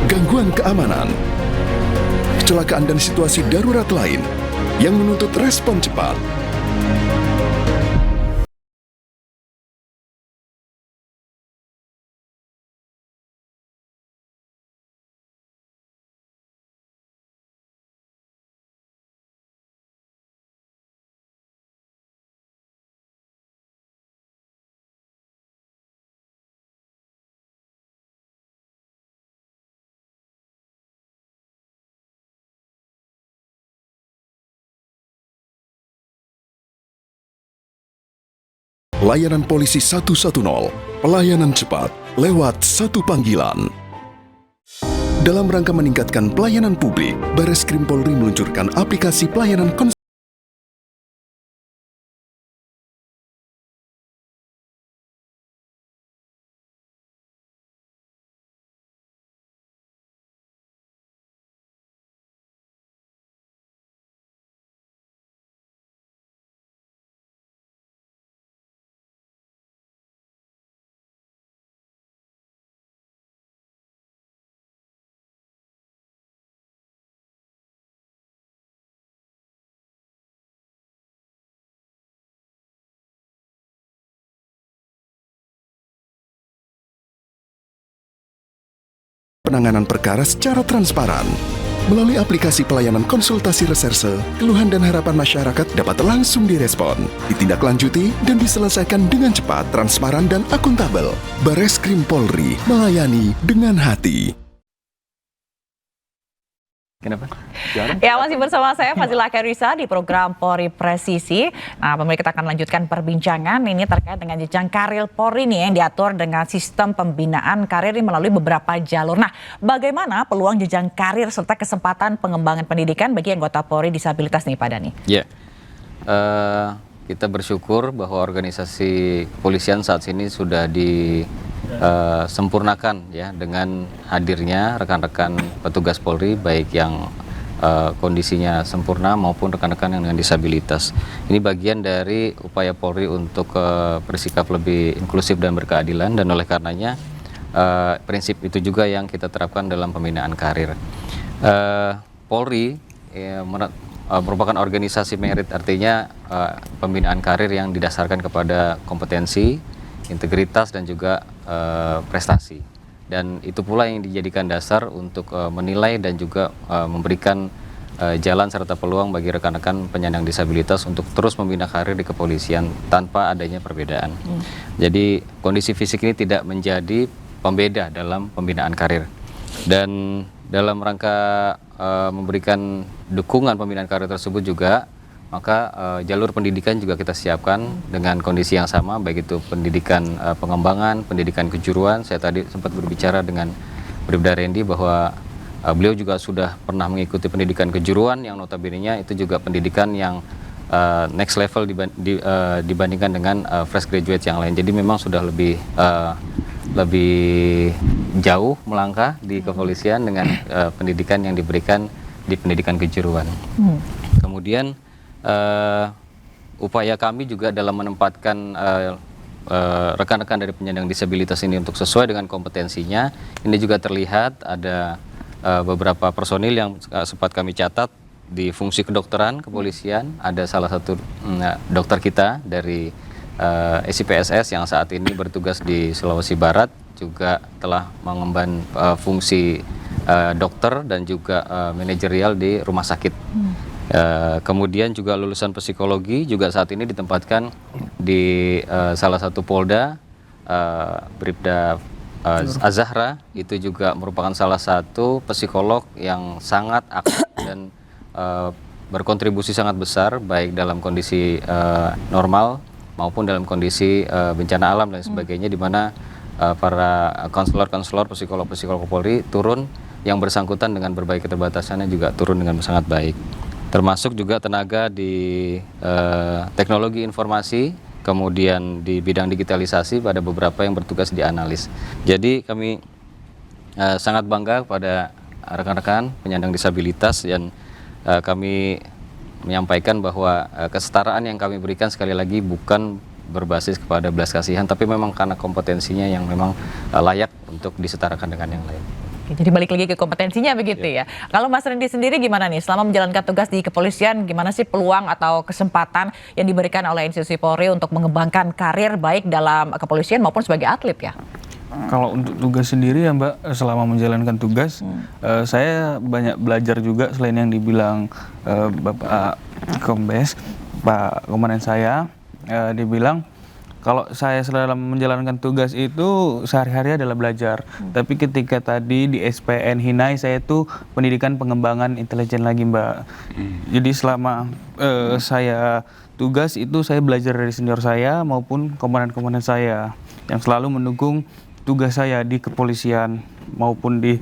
Gangguan keamanan, kecelakaan dan situasi darurat lain yang menuntut respon cepat. Layanan polisi 110, pelayanan cepat lewat satu panggilan. Dalam rangka meningkatkan pelayanan publik, Bareskrim Polri meluncurkan aplikasi pelayanan penanganan perkara secara transparan. Melalui aplikasi pelayanan konsultasi reserse, keluhan dan harapan masyarakat dapat langsung direspon, ditindaklanjuti, dan diselesaikan dengan cepat, transparan, dan akuntabel. Bareskrim Polri, melayani dengan hati. Kenapa? Ya, masih bersama saya Fazila Khairunisa di program Polri Presisi. Nah, pemirsa, kita akan lanjutkan perbincangan ini terkait dengan jenjang karir Polri nih yang diatur dengan sistem pembinaan karir melalui beberapa jalur. Nah, bagaimana peluang jenjang karir serta kesempatan pengembangan pendidikan bagi anggota Polri disabilitas nih Pak Dani? Ya, kita bersyukur bahwa organisasi kepolisian saat ini sudah disempurnakan ya dengan hadirnya rekan-rekan petugas Polri, baik yang kondisinya sempurna maupun rekan-rekan yang dengan disabilitas. Ini bagian dari upaya Polri untuk bersikap lebih inklusif dan berkeadilan, dan oleh karenanya prinsip itu juga yang kita terapkan dalam pembinaan karir. Polri merupakan organisasi merit, artinya pembinaan karir yang didasarkan kepada kompetensi, integritas, dan juga prestasi. Dan itu pula yang dijadikan dasar untuk menilai dan juga memberikan jalan serta peluang bagi rekan-rekan penyandang disabilitas untuk terus membina karir di kepolisian tanpa adanya perbedaan. Jadi kondisi fisik ini tidak menjadi pembeda dalam pembinaan karir. Dan dalam rangka memberikan dukungan pembinaan karir tersebut juga, maka jalur pendidikan juga kita siapkan dengan kondisi yang sama, baik itu pendidikan pengembangan, pendidikan kejuruan. Saya tadi sempat berbicara dengan Bribda Randy bahwa beliau juga sudah pernah mengikuti pendidikan kejuruan yang notabene-nya itu juga pendidikan yang next level dibandingkan dengan fresh graduate yang lain. Jadi memang sudah lebih jauh melangkah di kepolisian dengan pendidikan yang diberikan di pendidikan kejuruan. Kemudian upaya kami juga dalam menempatkan rekan-rekan dari penyandang disabilitas ini untuk sesuai dengan kompetensinya. Ini juga terlihat ada beberapa personil yang sempat kami catat di fungsi kedokteran kepolisian. Ada salah satu dokter kita dari SIPSS yang saat ini bertugas di Sulawesi Barat juga telah mengemban fungsi dokter dan juga manajerial di rumah sakit. Kemudian juga lulusan psikologi juga saat ini ditempatkan di salah satu Polda, Bribda Azahra, itu juga merupakan salah satu psikolog yang sangat aktif dan berkontribusi sangat besar baik dalam kondisi normal maupun dalam kondisi bencana alam dan sebagainya, di mana para konselor-konselor, psikolog-psikolog Polri turun yang bersangkutan dengan berbagai keterbatasannya juga turun dengan sangat baik. Termasuk juga tenaga di teknologi informasi, kemudian di bidang digitalisasi pada beberapa yang bertugas di analis. Jadi kami sangat bangga pada rekan-rekan penyandang disabilitas dan kami menyampaikan bahwa kesetaraan yang kami berikan sekali lagi bukan berbasis kepada belas kasihan, tapi memang karena kompetensinya yang memang layak untuk disetarakan dengan yang lain. Jadi balik lagi ke kompetensinya begitu ya. Kalau Mas Randy sendiri gimana nih selama menjalankan tugas di kepolisian, gimana sih peluang atau kesempatan yang diberikan oleh institusi Polri untuk mengembangkan karir baik dalam kepolisian maupun sebagai atlet ya? Kalau untuk tugas sendiri ya Mbak, selama menjalankan tugas saya banyak belajar juga selain yang dibilang Bapak Kombes, Pak Komandan saya, dibilang kalau saya dalam menjalankan tugas itu sehari-hari adalah belajar. Tapi ketika tadi di SPN Hinai saya itu pendidikan pengembangan intelijen lagi Mbak. Jadi selama saya tugas itu saya belajar dari senior saya maupun komandan-komandan saya yang selalu mendukung tugas saya di kepolisian maupun di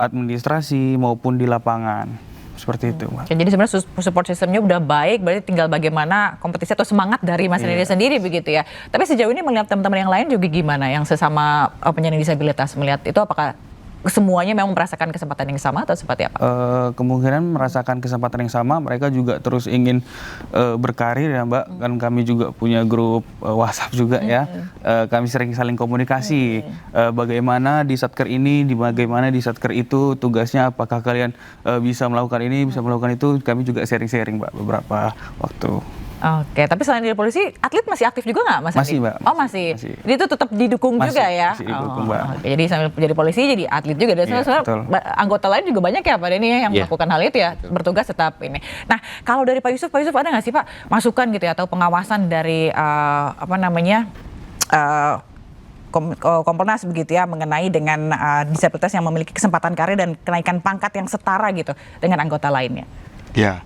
administrasi maupun di lapangan. Seperti itu, Mbak. Jadi sebenarnya support sistemnya udah baik, berarti tinggal bagaimana kompetisi atau semangat dari Mas Randy sendiri begitu ya. Tapi sejauh ini melihat teman-teman yang lain juga gimana, yang sesama penyandang disabilitas melihat itu, apakah semuanya memang merasakan kesempatan yang sama atau seperti apa? Kemungkinan merasakan kesempatan yang sama, mereka juga terus ingin berkarir ya Mbak. Kan kami juga punya grup WhatsApp juga ya. Kami sering saling komunikasi. Bagaimana di Satker ini, bagaimana di Satker itu tugasnya, apakah kalian bisa melakukan ini, bisa melakukan itu. Kami juga sharing-sharing Mbak beberapa waktu. Oke, tapi selain dari polisi, atlet masih aktif juga nggak Mas Randy? Masih Mbak. Oh masih. Jadi itu tetap didukung juga ya? Masih didukung Mbak. Oke, jadi sambil jadi polisi jadi atlet juga. Dan sebenarnya anggota lain juga banyak ya Pak Denny yang melakukan hal itu ya, bertugas tetap ini. Nah, kalau dari Pak Yusuf ada nggak sih Pak masukan gitu ya, atau pengawasan dari Kompolnas begitu ya, mengenai dengan disabilitas yang memiliki kesempatan karir dan kenaikan pangkat yang setara gitu dengan anggota lainnya? Ya,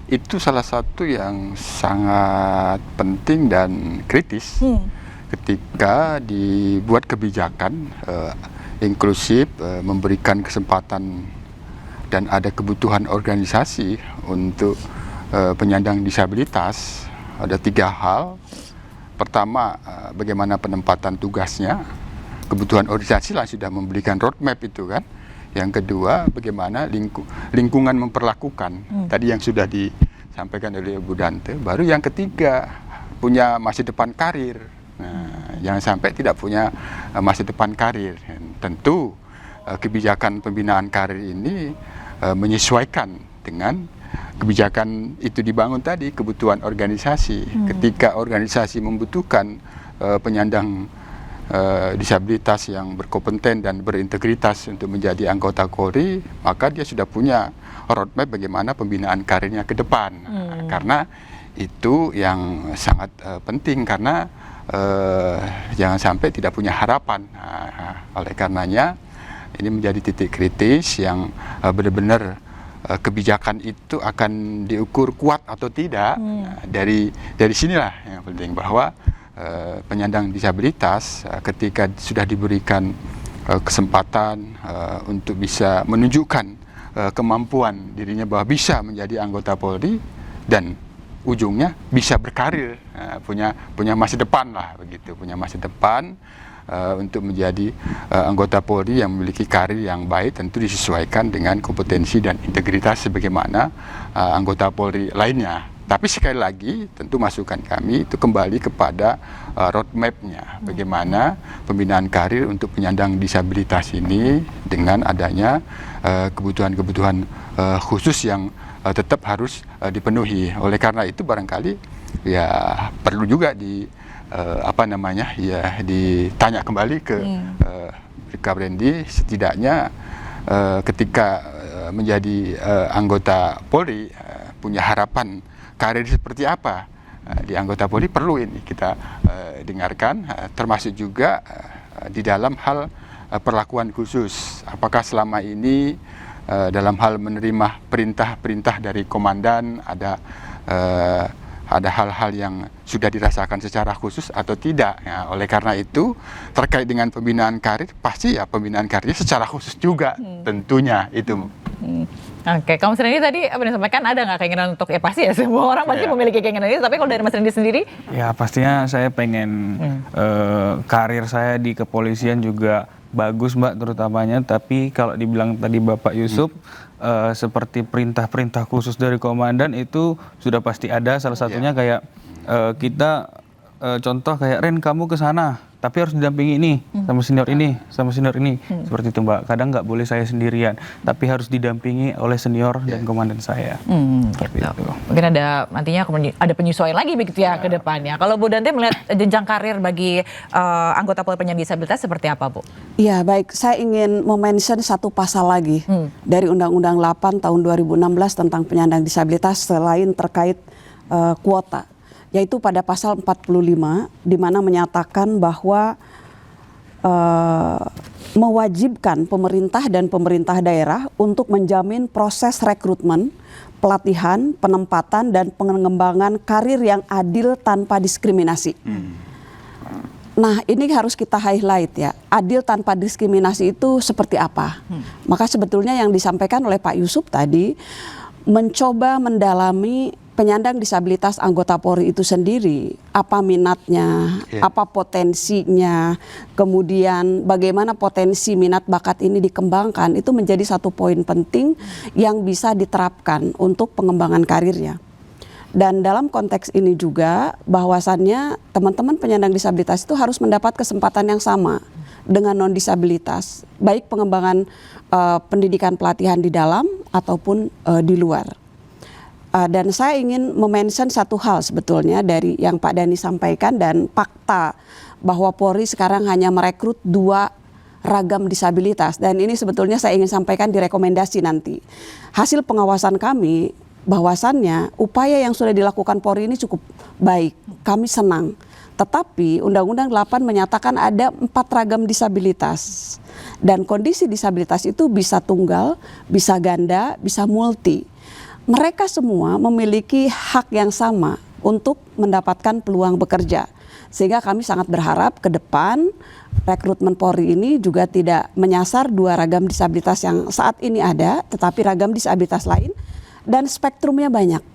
itu salah satu yang sangat penting dan kritis ketika dibuat kebijakan inklusif, memberikan kesempatan dan ada kebutuhan organisasi untuk penyandang disabilitas. Ada 3 hal. Pertama, bagaimana penempatan tugasnya. Kebutuhan organisasi lah sudah memberikan roadmap itu kan. Yang kedua, bagaimana lingkungan memperlakukan. Tadi yang sudah disampaikan oleh Bu Dante. Baru yang ketiga, punya masa depan karir. Nah, jangan sampai tidak punya masa depan karir. Tentu kebijakan pembinaan karir ini menyesuaikan dengan kebijakan itu dibangun tadi, kebutuhan organisasi. Ketika organisasi membutuhkan penyandang disabilitas yang berkompeten dan berintegritas untuk menjadi anggota Polri, maka dia sudah punya roadmap bagaimana pembinaan karirnya ke depan. Karena itu yang sangat penting, karena jangan sampai tidak punya harapan. Oleh karenanya ini menjadi titik kritis yang benar-benar kebijakan itu akan diukur kuat atau tidak. Dari sinilah yang penting, bahwa penyandang disabilitas ketika sudah diberikan kesempatan untuk bisa menunjukkan kemampuan dirinya bahwa bisa menjadi anggota Polri dan ujungnya bisa berkarir, punya masa depan lah begitu, punya masa depan, untuk menjadi anggota Polri yang memiliki karir yang baik, tentu disesuaikan dengan kompetensi dan integritas sebagaimana anggota Polri lainnya. Tapi sekali lagi tentu masukan kami itu kembali kepada roadmap-nya, bagaimana pembinaan karir untuk penyandang disabilitas ini dengan adanya kebutuhan-kebutuhan khusus yang tetap harus dipenuhi. Oleh karena itu barangkali ya perlu juga ditanya kembali ke Kak Brandy, setidaknya ketika menjadi anggota Polri punya harapan karir seperti apa di anggota Polri, perlu ini kita dengarkan, termasuk juga di dalam hal perlakuan khusus. Apakah selama ini dalam hal menerima perintah-perintah dari komandan ada hal-hal yang sudah dirasakan secara khusus atau tidak. Ya, oleh karena itu terkait dengan pembinaan karir, pasti ya pembinaan karirnya secara khusus juga tentunya itu. Oke, kamu sendiri tadi apa yang disampaikan, ada nggak keinginan untuk, pasti ya semua orang pasti memiliki keinginan itu, tapi kalau dari Mas Randy sendiri? Ya pastinya saya pengen karir saya di kepolisian juga bagus Mbak, terutamanya. Tapi kalau dibilang tadi Bapak Yusuf, seperti perintah-perintah khusus dari komandan itu sudah pasti ada. Salah satunya kayak kita contoh kayak, Ren kamu ke sana, tapi harus didampingi ini sama senior ini, sama senior ini. Seperti itu Mbak. Kadang nggak boleh saya sendirian, tapi harus didampingi oleh senior dan komandan saya. Gitu. Mungkin ada nantinya ada penyesuaian lagi begitu ya ke depannya. Kalau Bu Dante melihat jenjang karir bagi anggota Polri penyandang disabilitas seperti apa, Bu? Iya, baik. Saya ingin mention satu pasal lagi dari Undang-Undang 8 tahun 2016 tentang penyandang disabilitas selain terkait kuota, yaitu pada pasal 45 di mana menyatakan bahwa mewajibkan pemerintah dan pemerintah daerah untuk menjamin proses rekrutmen, pelatihan, penempatan dan pengembangan karir yang adil tanpa diskriminasi. Nah, ini harus kita highlight ya. Adil tanpa diskriminasi itu seperti apa? Maka sebetulnya yang disampaikan oleh Pak Yusuf tadi mencoba mendalami penyandang disabilitas anggota Polri itu sendiri, apa minatnya, apa potensinya, kemudian bagaimana potensi minat bakat ini dikembangkan, itu menjadi satu poin penting yang bisa diterapkan untuk pengembangan karirnya. Dan dalam konteks ini juga bahwasannya teman-teman penyandang disabilitas itu harus mendapat kesempatan yang sama dengan non-disabilitas, baik pengembangan pendidikan pelatihan di dalam ataupun di luar. Dan saya ingin memention satu hal sebetulnya dari yang Pak Dhani sampaikan dan fakta bahwa Polri sekarang hanya merekrut 2 ragam disabilitas, dan ini sebetulnya saya ingin sampaikan di rekomendasi nanti. Hasil pengawasan kami bahwasannya upaya yang sudah dilakukan Polri ini cukup baik, kami senang. Tetapi Undang-Undang 8 menyatakan ada 4 ragam disabilitas, dan kondisi disabilitas itu bisa tunggal, bisa ganda, bisa multi. Mereka semua memiliki hak yang sama untuk mendapatkan peluang bekerja. Sehingga kami sangat berharap ke depan rekrutmen Polri ini juga tidak menyasar 2 ragam disabilitas yang saat ini ada, tetapi ragam disabilitas lain, dan spektrumnya banyak.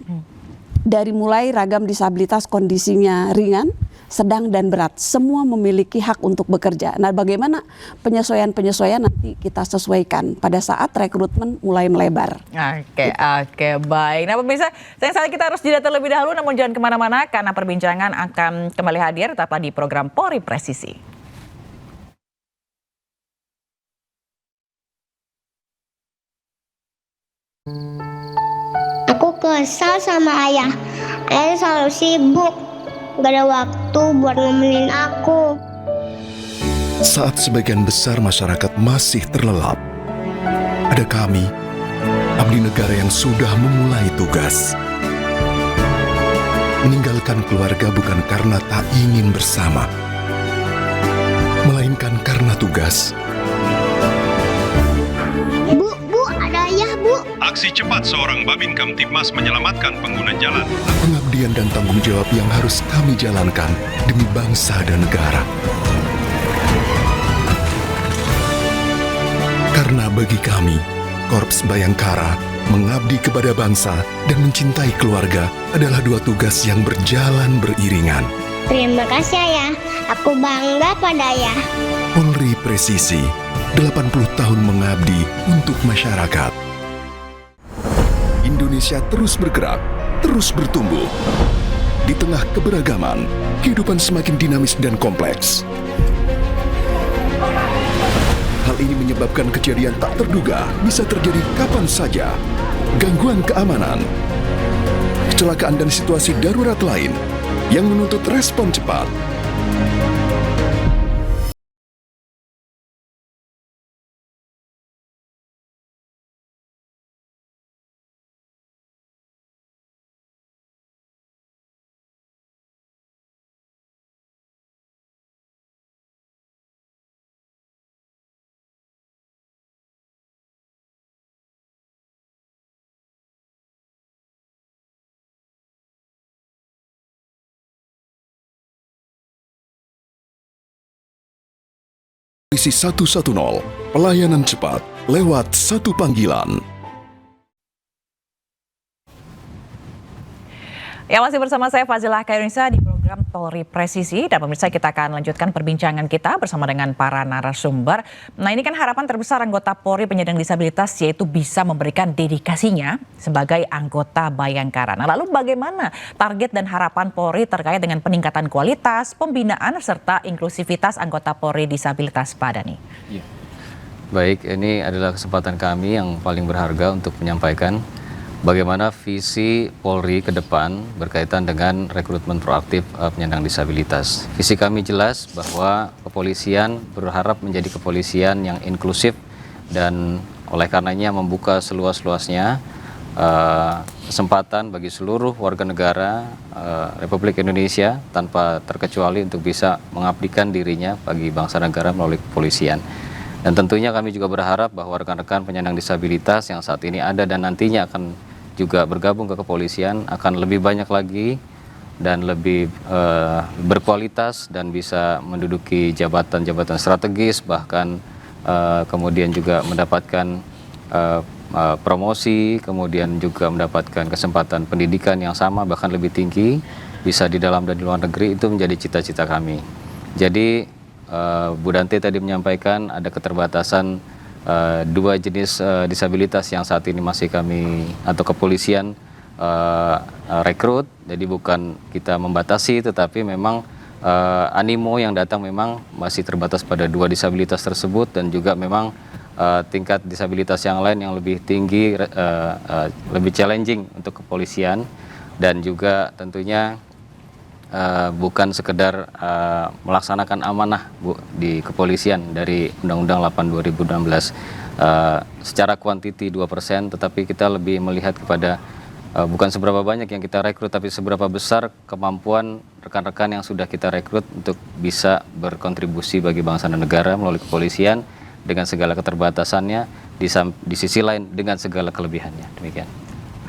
Dari mulai ragam disabilitas kondisinya ringan, sedang dan berat, semua memiliki hak untuk bekerja. Nah, bagaimana penyesuaian-penyesuaian nanti kita sesuaikan pada saat rekrutmen mulai melebar. Oke, baik. Nah pemirsa, sayang sekali kita harus jeda terlebih dahulu, namun jangan kemana-mana karena perbincangan akan kembali hadir tetaplah di program Polri Presisi. Aku kesal sama ayah. Ayah selalu sibuk. Gak ada waktu buat nemenin aku. Saat sebagian besar masyarakat masih terlelap, ada kami, abdi negara yang sudah memulai tugas. Meninggalkan keluarga bukan karena tak ingin bersama, melainkan karena tugas. Bu, ada ayah, Bu. Aksi cepat seorang Babin Kamtibmas menyelamatkan pengguna jalan. Pengabdian dan tanggung jawab yang harus kami jalankan demi bangsa dan negara. Karena bagi kami, Korps Bayangkara, mengabdi kepada bangsa dan mencintai keluarga adalah 2 tugas yang berjalan beriringan. Terima kasih Ayah, aku bangga pada Ayah. Polri Presisi, 80 tahun mengabdi untuk masyarakat. Indonesia terus bergerak, terus bertumbuh. Di tengah keberagaman, kehidupan semakin dinamis dan kompleks. Hal ini menyebabkan kejadian tak terduga bisa terjadi kapan saja. Gangguan keamanan, kecelakaan dan situasi darurat lain yang menuntut respon cepat. Polisi 110, pelayanan cepat lewat satu panggilan. Ya, masih bersama saya Fazila Khairunisa di program Polri Presisi, dan pemirsa kita akan lanjutkan perbincangan kita bersama dengan para narasumber. Nah, ini kan harapan terbesar anggota Polri penyandang disabilitas yaitu bisa memberikan dedikasinya sebagai anggota Bayangkara. Nah, lalu bagaimana target dan harapan Polri terkait dengan peningkatan kualitas, pembinaan serta inklusivitas anggota Polri disabilitas pada nih? Baik, ini adalah kesempatan kami yang paling berharga untuk menyampaikan bagaimana visi Polri ke depan berkaitan dengan rekrutmen proaktif penyandang disabilitas. Visi kami jelas bahwa kepolisian berharap menjadi kepolisian yang inklusif dan oleh karenanya membuka seluas-luasnya kesempatan bagi seluruh warga negara Republik Indonesia tanpa terkecuali untuk bisa mengabdikan dirinya bagi bangsa negara melalui kepolisian. Dan tentunya kami juga berharap bahwa rekan-rekan penyandang disabilitas yang saat ini ada dan nantinya akan juga bergabung ke kepolisian akan lebih banyak lagi dan lebih berkualitas dan bisa menduduki jabatan-jabatan strategis, bahkan kemudian juga mendapatkan promosi, kemudian juga mendapatkan kesempatan pendidikan yang sama bahkan lebih tinggi, bisa di dalam dan di luar negeri. Itu menjadi cita-cita kami. Jadi Bu Dante tadi menyampaikan ada keterbatasan dua jenis disabilitas yang saat ini masih kami atau kepolisian rekrut. Jadi bukan kita membatasi, tetapi memang animo yang datang memang masih terbatas pada dua disabilitas tersebut, dan juga memang tingkat disabilitas yang lain yang lebih tinggi, lebih challenging untuk kepolisian, dan juga tentunya bukan sekedar melaksanakan amanah di kepolisian dari Undang-Undang 8 2016 secara kuantiti 2%, tetapi kita lebih melihat kepada bukan seberapa banyak yang kita rekrut, tapi seberapa besar kemampuan rekan-rekan yang sudah kita rekrut untuk bisa berkontribusi bagi bangsa dan negara melalui kepolisian dengan segala keterbatasannya, di sisi lain dengan segala kelebihannya. Demikian.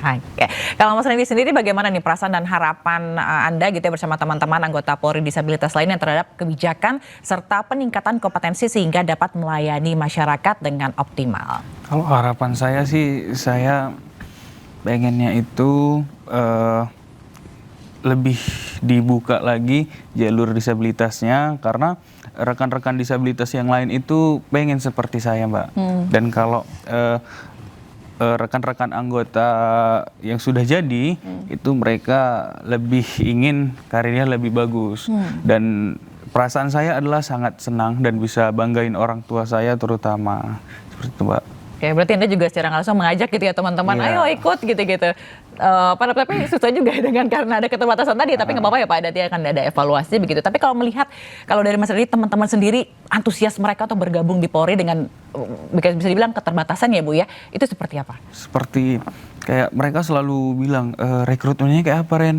Oke. Kalau Mas Randy sendiri bagaimana nih perasaan dan harapan Anda gitu ya bersama teman-teman anggota Polri disabilitas lainnya terhadap kebijakan serta peningkatan kompetensi sehingga dapat melayani masyarakat dengan optimal? Kalau harapan saya sih, saya pengennya itu lebih dibuka lagi jalur disabilitasnya, karena rekan-rekan disabilitas yang lain itu pengen seperti saya, Mbak. Dan kalau rekan-rekan anggota yang sudah jadi itu mereka lebih ingin karirnya lebih bagus, dan perasaan saya adalah sangat senang dan bisa banggain orang tua saya terutama, seperti itu, Mbak. Oke, berarti Anda juga secara langsung mengajak gitu ya teman-teman, ayo ikut gitu-gitu. Tapi susah juga dengan karena ada keterbatasan tadi, tapi nggak apa-apa ya Pak, nanti akan ada evaluasi begitu. Tapi kalau melihat, kalau dari Mas Randy, teman-teman sendiri antusias mereka untuk bergabung di Polri dengan bisa dibilang keterbatasan ya Bu ya, itu seperti apa? Seperti kayak mereka selalu bilang rekrutmennya kayak apa, Ren?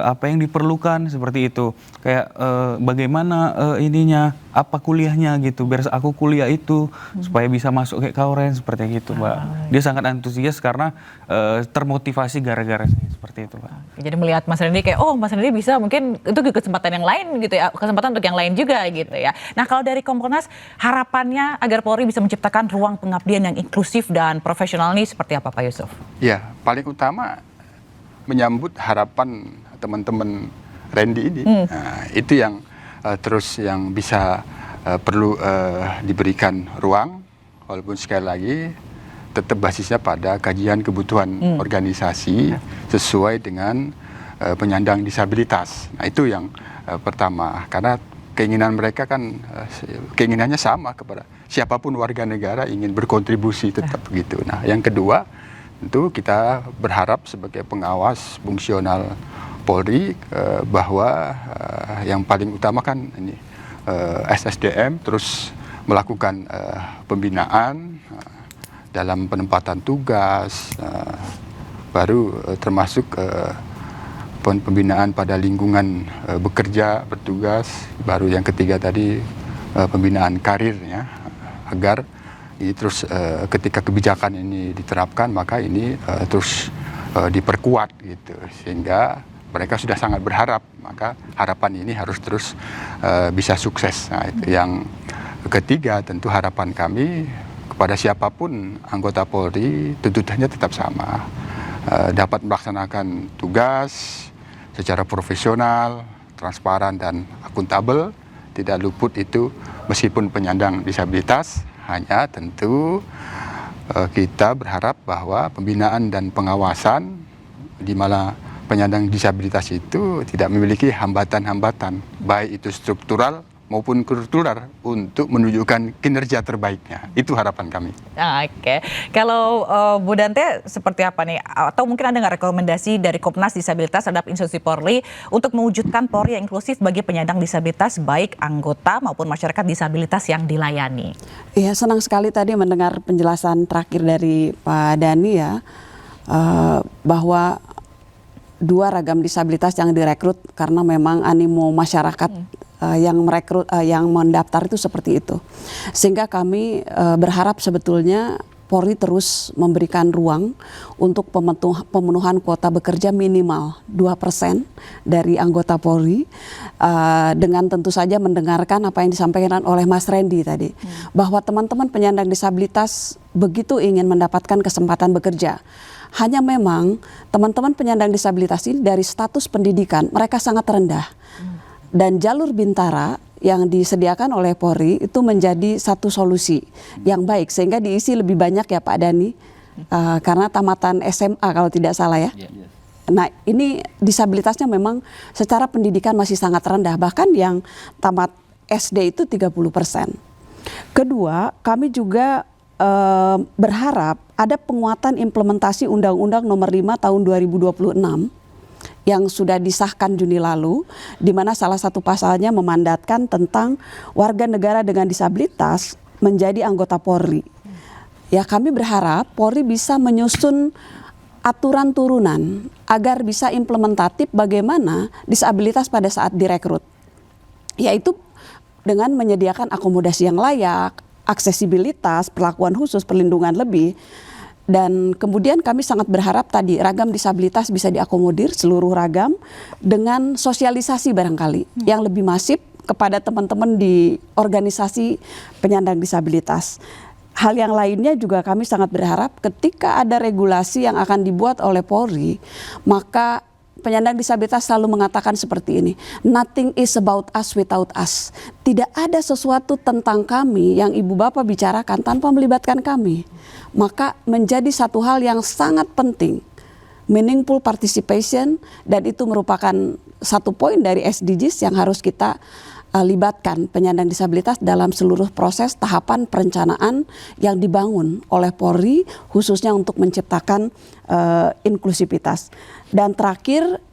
Apa yang diperlukan, seperti itu. Kayak bagaimana ininya, apa kuliahnya gitu, biar aku kuliah itu supaya bisa masuk kayak kau, Ren, seperti itu, Mbak. Dia sangat antusias karena termotivasi gara-gara saya seperti itu, Pak. Jadi melihat Mas Randy kayak, oh Mas Randy bisa, mungkin itu kesempatan yang lain gitu ya, kesempatan untuk yang lain juga gitu ya. Nah, kalau dari Kompolnas, harapannya agar Polri bisa menciptakan ruang pengabdian yang inklusif dan profesional ini seperti apa, Pak Yusuf? Ya, paling utama menyambut harapan teman-teman Randy ini. Nah, itu yang terus yang bisa perlu diberikan ruang, walaupun sekali lagi tetap basisnya pada kajian kebutuhan organisasi sesuai dengan penyandang disabilitas. Nah, itu yang pertama, karena keinginan mereka kan keinginannya sama kepada siapapun warga negara ingin berkontribusi tetap begitu. Nah, yang kedua tentu kita berharap sebagai pengawas fungsional Polri bahwa yang paling utama kan ini SSDM terus melakukan pembinaan dalam penempatan tugas, baru termasuk pembinaan pada lingkungan bekerja, bertugas, baru yang ketiga tadi pembinaan karirnya, agar ini terus ketika kebijakan ini diterapkan maka ini terus diperkuat gitu, sehingga mereka sudah sangat berharap, maka harapan ini harus terus bisa sukses. Nah, itu yang ketiga, tentu harapan kami kepada siapapun anggota Polri tuntutannya tetap sama, dapat melaksanakan tugas secara profesional, transparan dan akuntabel, tidak luput itu meskipun penyandang disabilitas. Hanya tentu kita berharap bahwa pembinaan dan pengawasan di mana penyandang disabilitas itu tidak memiliki hambatan-hambatan, baik itu struktural maupun kultural, untuk menunjukkan kinerja terbaiknya. Itu harapan kami. Oke, kalau Bu Dante seperti apa nih? Atau mungkin ada nggak rekomendasi dari Komnas Disabilitas terhadap institusi Polri untuk mewujudkan Polri yang inklusif bagi penyandang disabilitas, baik anggota maupun masyarakat disabilitas yang dilayani? Iya, senang sekali tadi mendengar penjelasan terakhir dari Pak Dhani ya, bahwa 2 ragam disabilitas yang direkrut karena memang animo masyarakat yang merekrut, yang mendaftar itu seperti itu. Sehingga kami berharap sebetulnya Polri terus memberikan ruang untuk pemenuhan kuota bekerja minimal 2% dari anggota Polri, dengan tentu saja mendengarkan apa yang disampaikan oleh Mas Randy tadi, bahwa teman-teman penyandang disabilitas begitu ingin mendapatkan kesempatan bekerja. Hanya memang teman-teman penyandang disabilitas ini dari status pendidikan mereka sangat rendah. Dan jalur Bintara yang disediakan oleh Polri itu menjadi satu solusi yang baik, sehingga diisi lebih banyak ya Pak Dhani, karena tamatan SMA kalau tidak salah ya. Nah, ini disabilitasnya memang secara pendidikan masih sangat rendah, bahkan yang tamat SD itu 30%. Kedua, kami juga berharap ada penguatan implementasi Undang-Undang Nomor 5 Tahun 2026 yang sudah disahkan Juni lalu, di mana salah satu pasalnya memandatkan tentang warga negara dengan disabilitas menjadi anggota Polri. Ya, kami berharap Polri bisa menyusun aturan turunan agar bisa implementatif bagaimana disabilitas pada saat direkrut, yaitu dengan menyediakan akomodasi yang layak, aksesibilitas, perlakuan khusus, perlindungan lebih. Dan kemudian kami sangat berharap tadi ragam disabilitas bisa diakomodir seluruh ragam dengan sosialisasi barangkali yang lebih masif kepada teman-teman di organisasi penyandang disabilitas. Hal yang lainnya juga kami sangat berharap ketika ada regulasi yang akan dibuat oleh Polri, maka penyandang disabilitas selalu mengatakan seperti ini, nothing is about us without us. Tidak ada sesuatu tentang kami yang Ibu Bapak bicarakan tanpa melibatkan kami. Maka menjadi satu hal yang sangat penting, meaningful participation, dan itu merupakan satu poin dari SDGs yang harus kita libatkan penyandang disabilitas dalam seluruh proses tahapan perencanaan yang dibangun oleh Polri, khususnya untuk menciptakan inklusivitas. Dan terakhir,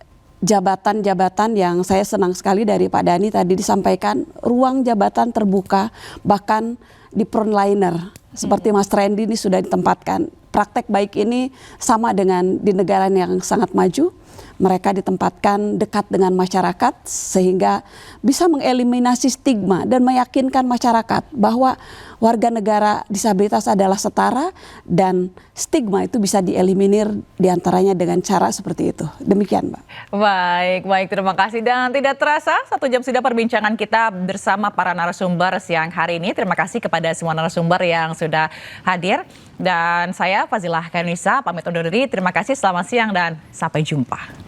jabatan-jabatan yang saya senang sekali dari Pak Dhani tadi disampaikan, ruang jabatan terbuka, bahkan di frontliner seperti Mas Randy ini sudah ditempatkan. Praktek baik ini sama dengan di negara yang sangat maju. Mereka ditempatkan dekat dengan masyarakat sehingga bisa mengeliminasi stigma dan meyakinkan masyarakat bahwa warga negara disabilitas adalah setara dan stigma itu bisa dieliminir diantaranya dengan cara seperti itu. Demikian, Mbak. Baik, terima kasih. Dan tidak terasa 1 jam sudah perbincangan kita bersama para narasumber siang hari ini. Terima kasih kepada semua narasumber yang sudah hadir. Dan saya Fazilah Khairunisa pamit undur diri. Terima kasih, selamat siang dan sampai jumpa.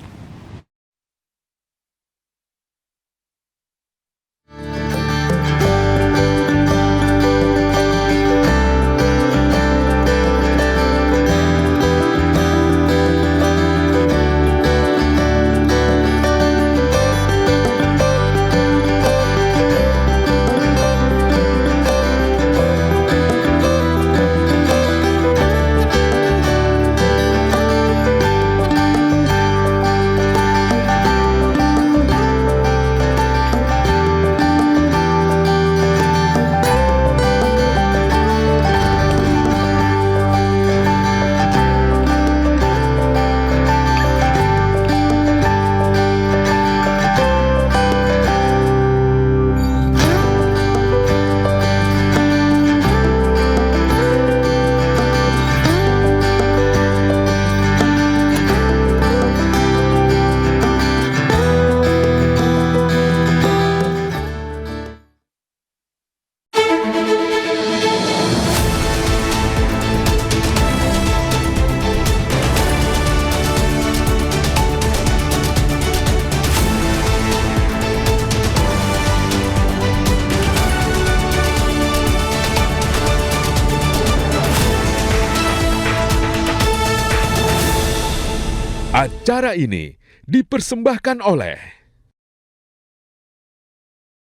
Acara ini dipersembahkan oleh